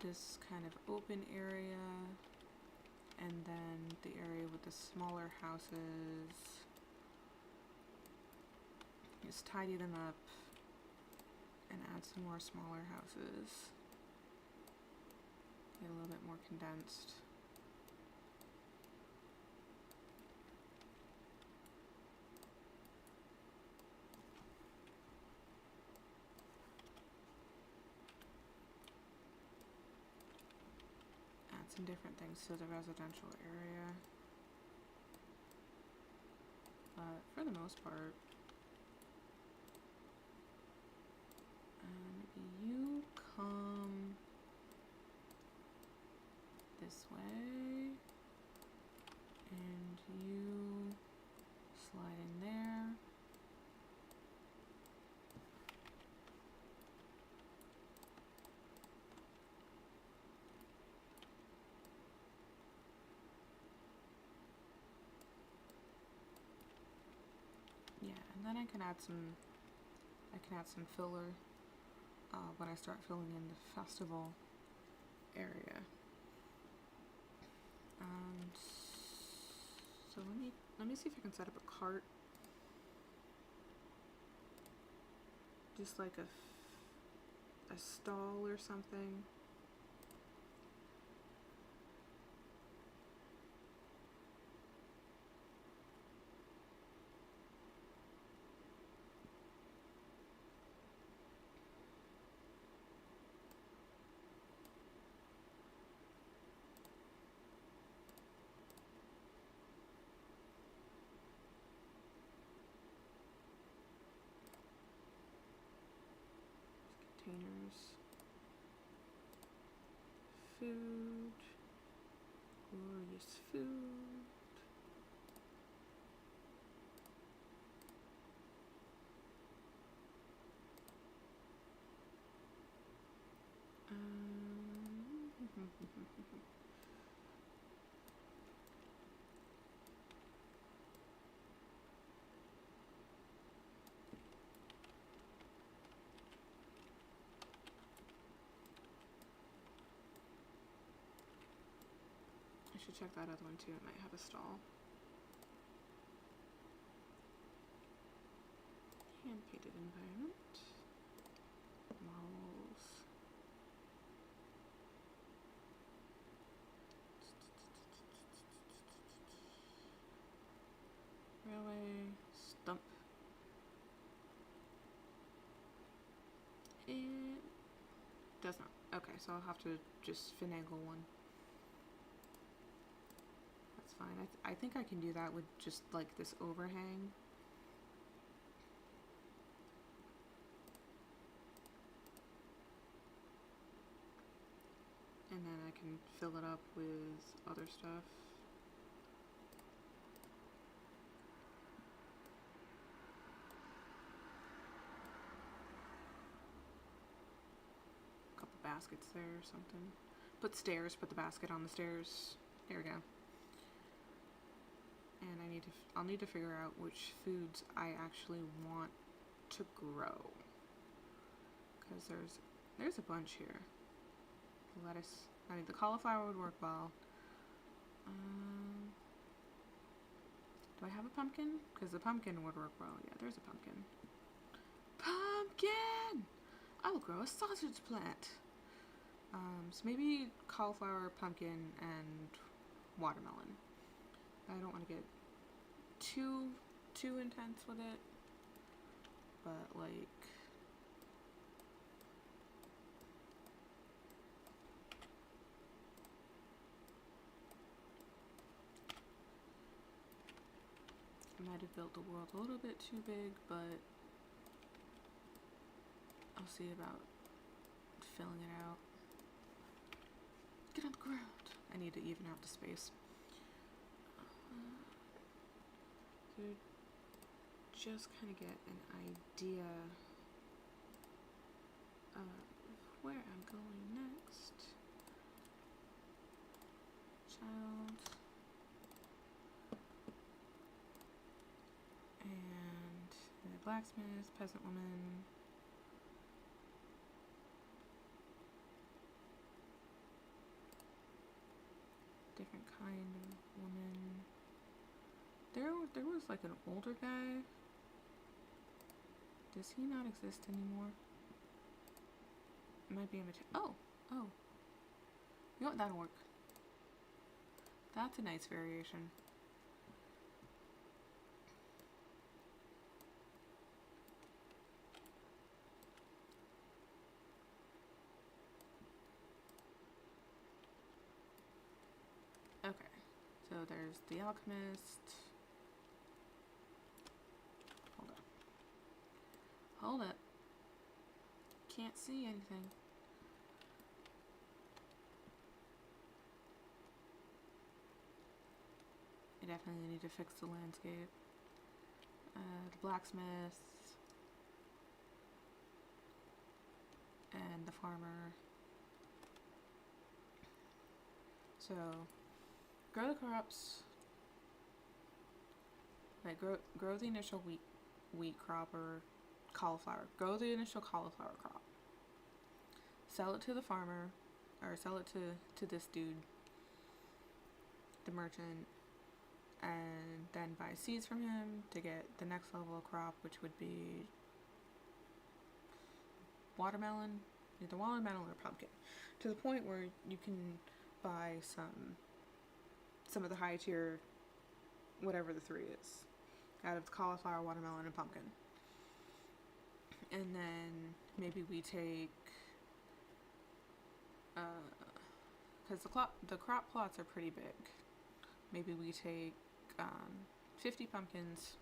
This kind of open area, and then the area with the smaller houses. Just tidy them up and add some more smaller houses. Get a little bit more condensed. Add some different things to the residential area. But for the most part, you come this way, and you slide in there. Yeah, and then I can add some filler when I start filling in the festival area. So let me see if I can set up a cart. Just like a stall or something. Containers, food, glorious food. I should check that other one too, it might have a stall. Hand-painted environment. Models. Railway. Does not. Okay, so I'll have to just finagle one. That's fine. I think I can do that with just like this overhang. And then I can fill it up with other stuff. A couple baskets there or something. Put the basket on the stairs. There we go. And I'll need to figure out which foods I actually want to grow. Because there's a bunch here. Lettuce. I mean, the cauliflower would work well. Do I have a pumpkin? Because the pumpkin would work well. Yeah, there's a pumpkin. Pumpkin! I will grow a sausage plant. So maybe cauliflower, pumpkin, and watermelon. I don't want to get too intense with it, but like I might have built the world a little bit too big, but I'll see about filling it out. Get on the ground. I need to even out the space. So just kind of get an idea of where I'm going next. Child. And the blacksmith, peasant woman. Different kind of woman. There was like an older guy. Does he not exist anymore? It might be a oh. You know what? That'll work. That's a nice variation. Okay, so there's the alchemist. Hold up. Can't see anything. I definitely need to fix the landscape. The blacksmith. And the farmer. So, grow the crops. Like, grow the initial wheat crop or cauliflower. Grow the initial cauliflower crop. Sell it to the farmer, or sell it to this dude, the merchant, and then buy seeds from him to get the next level of crop, which would be watermelon, either watermelon or pumpkin, to the point where you can buy some of the high tier, whatever the three is, out of cauliflower, watermelon, and pumpkin. And then maybe we take, because the crop plots are pretty big. Maybe we take 50 pumpkins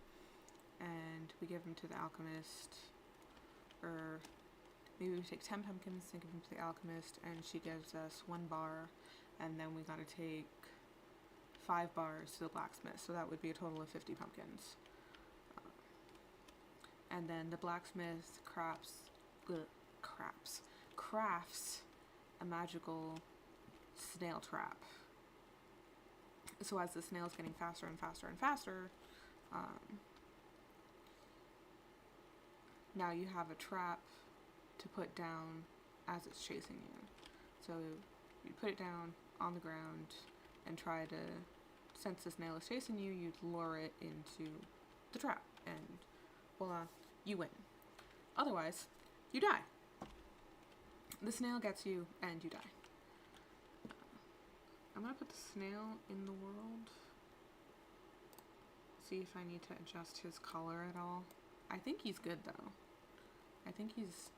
and we give them to the alchemist, or maybe we take 10 pumpkins and give them to the alchemist, and she gives us 1 bar, and then we gotta take 5 bars to the blacksmith, so that would be a total of 50 pumpkins. And then the blacksmith crafts a magical snail trap. So as the snail's getting faster and faster and faster, now you have a trap to put down as it's chasing you. So you put it down on the ground and try to, since the snail is chasing you, you lure it into the trap, and voila, you win. Otherwise, you die. The snail gets you and you die. I'm gonna put the snail in the world. See if I need to adjust his color at all. I think he's good though. I think he's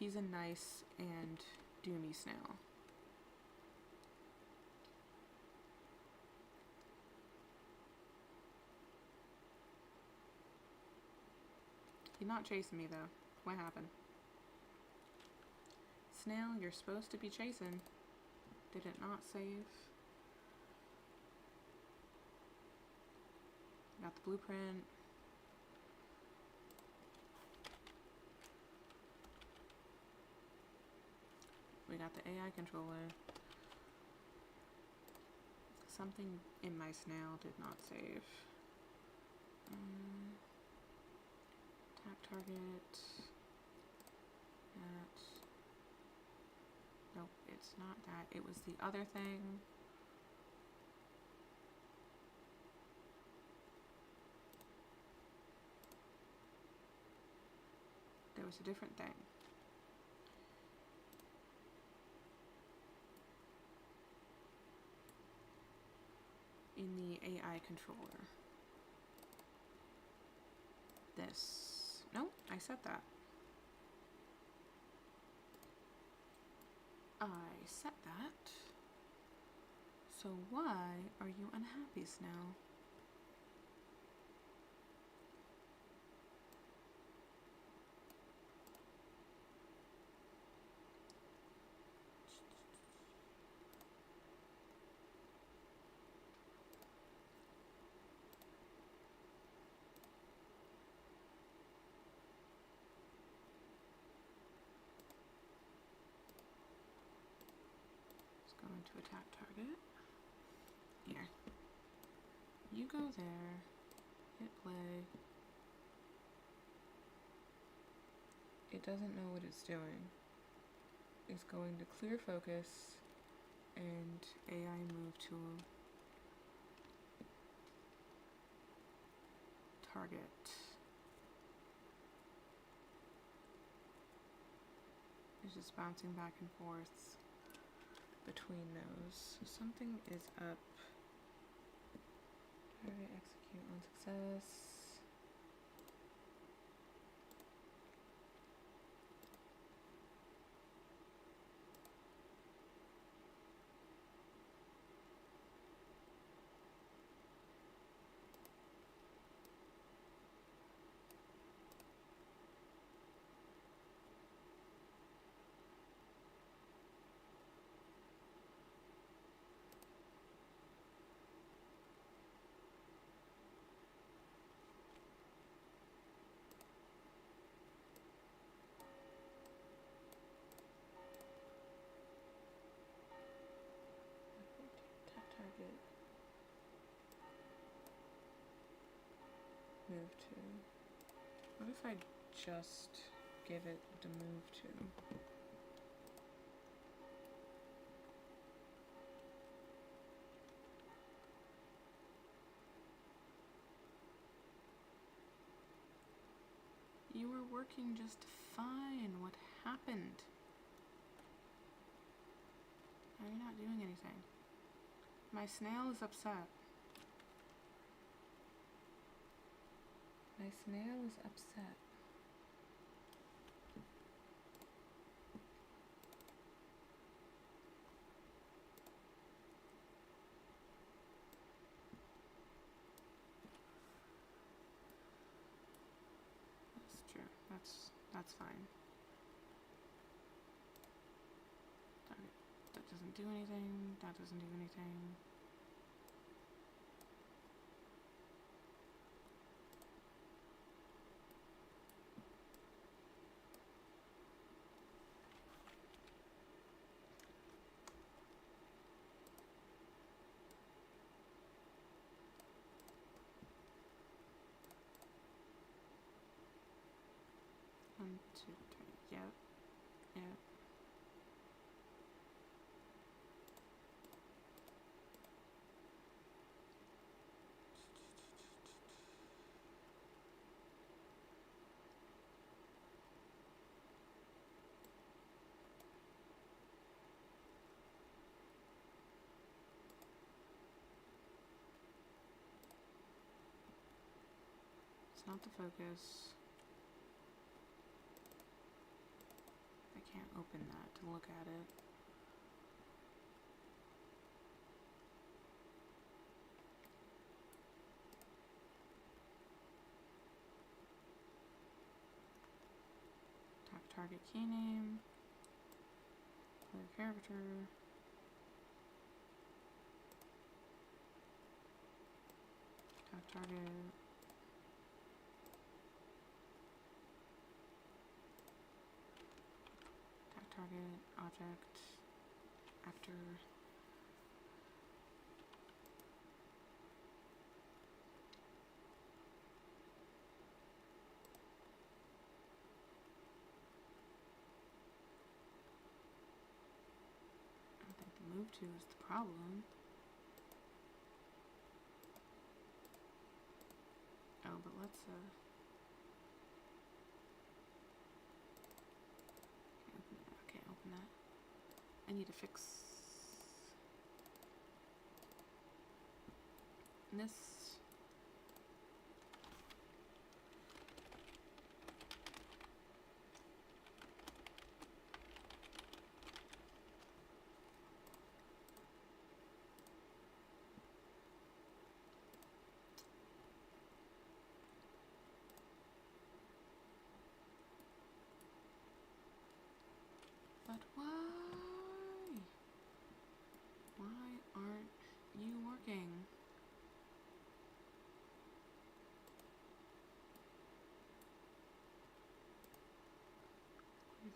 He's a nice and doomy snail. He's not chasing me though. What happened? Snail, you're supposed to be chasing. Did it not save? Got the blueprint. We got the AI controller. Something in my snail did not save. Attack target. That. Nope, it's not that. It was the other thing. There was a different thing. In the AI controller. This. No, I said that. I said that. So why are you unhappy, Snail? Going to attack target. Here. You go there. Hit play. It doesn't know what it's doing. It's going to clear focus and AI move to target. It's just bouncing back and forth between those. So something is up. Target execute on success. Target. Move to. What if I just give it the move to? You were working just fine. What happened? Now you're not doing anything. My snail is upset. My snail is upset. That's true. That's fine. That doesn't do anything. That doesn't do anything. One, two, three. Yep. Yep. It's not the focus. I open that to look at it. Tap target key name. Player character. Tap target. Tap target object. Actor. Move to is the problem. Oh, but let's can't open that. I need to fix this. But why? Why aren't you working?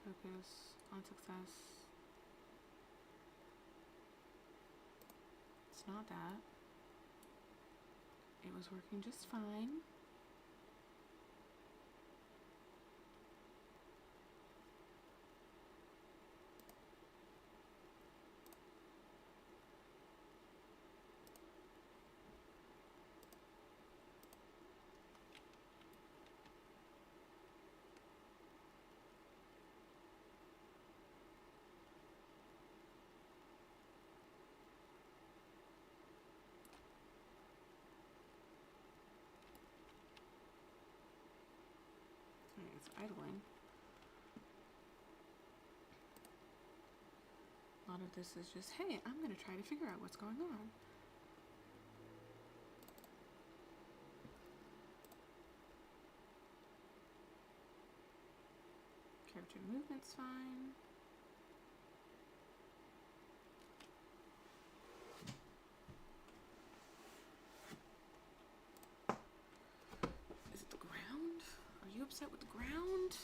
Focus on success. It's not that. It was working just fine. It's idling. A lot of this is just, hey, I'm going to try to figure out what's going on. Character movement's fine. Is it the ground? Are you upset with the ground?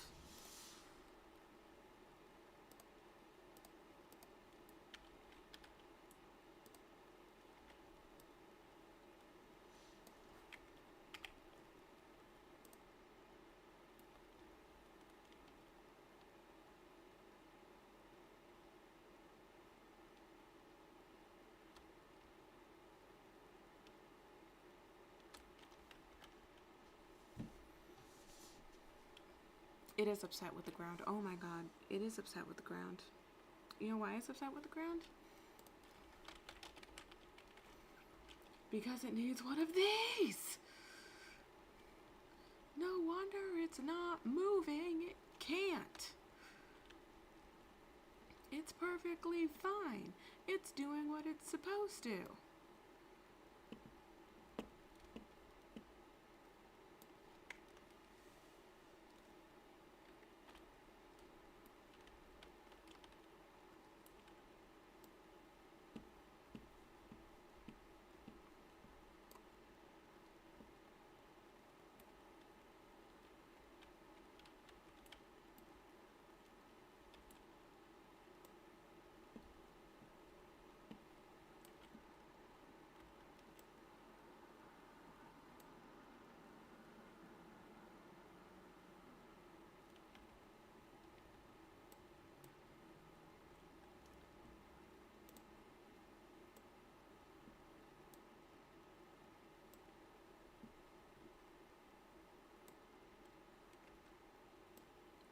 It is upset with the ground. Oh my god. It is upset with the ground. You know why it's upset with the ground? Because it needs one of these! No wonder it's not moving. It can't. It's perfectly fine. It's doing what it's supposed to.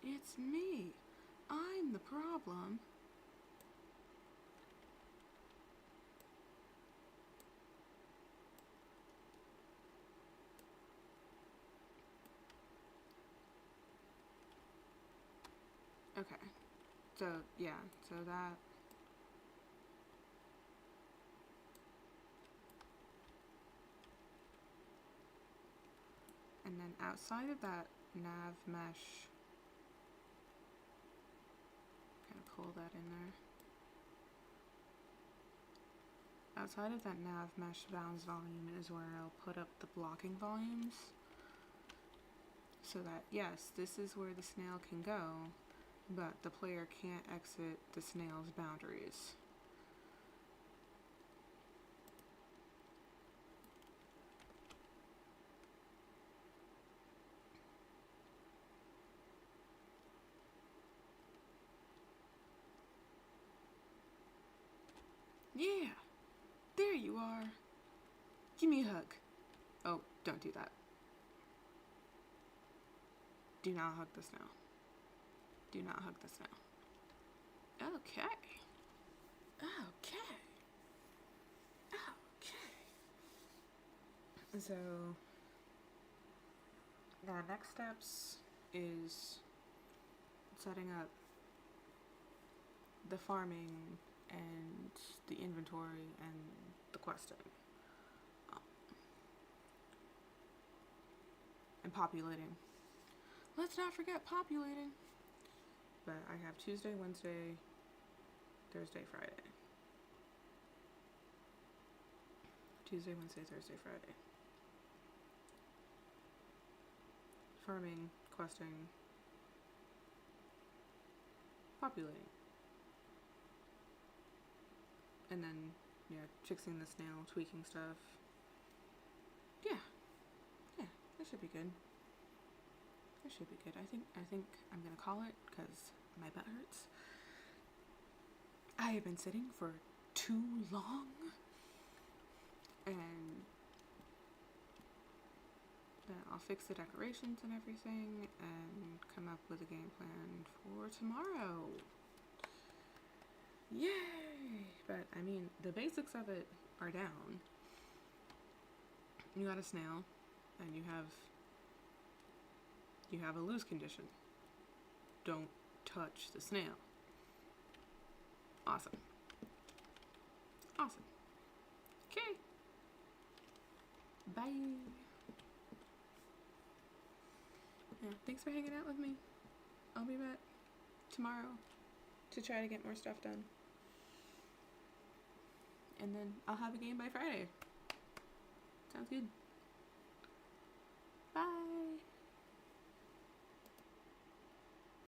It's me. I'm the problem. Okay. So, yeah, so that. And then outside of that nav mesh, kind of pull that in there. Outside of that nav mesh bounds volume is where I'll put up the blocking volumes. So that, yes, this is where the snail can go, but the player can't exit the snail's boundaries. Yeah! There you are! Give me a hug. Oh, don't do that. Do not hug the snail. Do not hug the snail. Okay. Okay. Okay. So, yeah, next steps is setting up the farming and the inventory and the questing. And populating. Let's not forget populating. But I have Tuesday, Wednesday, Thursday, Friday. Tuesday, Wednesday, Thursday, Friday. Farming, questing, populating. And then, yeah, fixing the snail, tweaking stuff. Yeah, that should be good. That should be good. I think I'm gonna call it because my butt hurts. I have been sitting for too long, and then I'll fix the decorations and everything and come up with a game plan for tomorrow. Yay! But I mean, the basics of it are down. You got a snail, and you have a lose condition. Don't touch the snail. Awesome. Awesome. Okay. Bye. Yeah, thanks for hanging out with me. I'll be back tomorrow to try to get more stuff done. And then I'll have a game by Friday. Sounds good. Bye.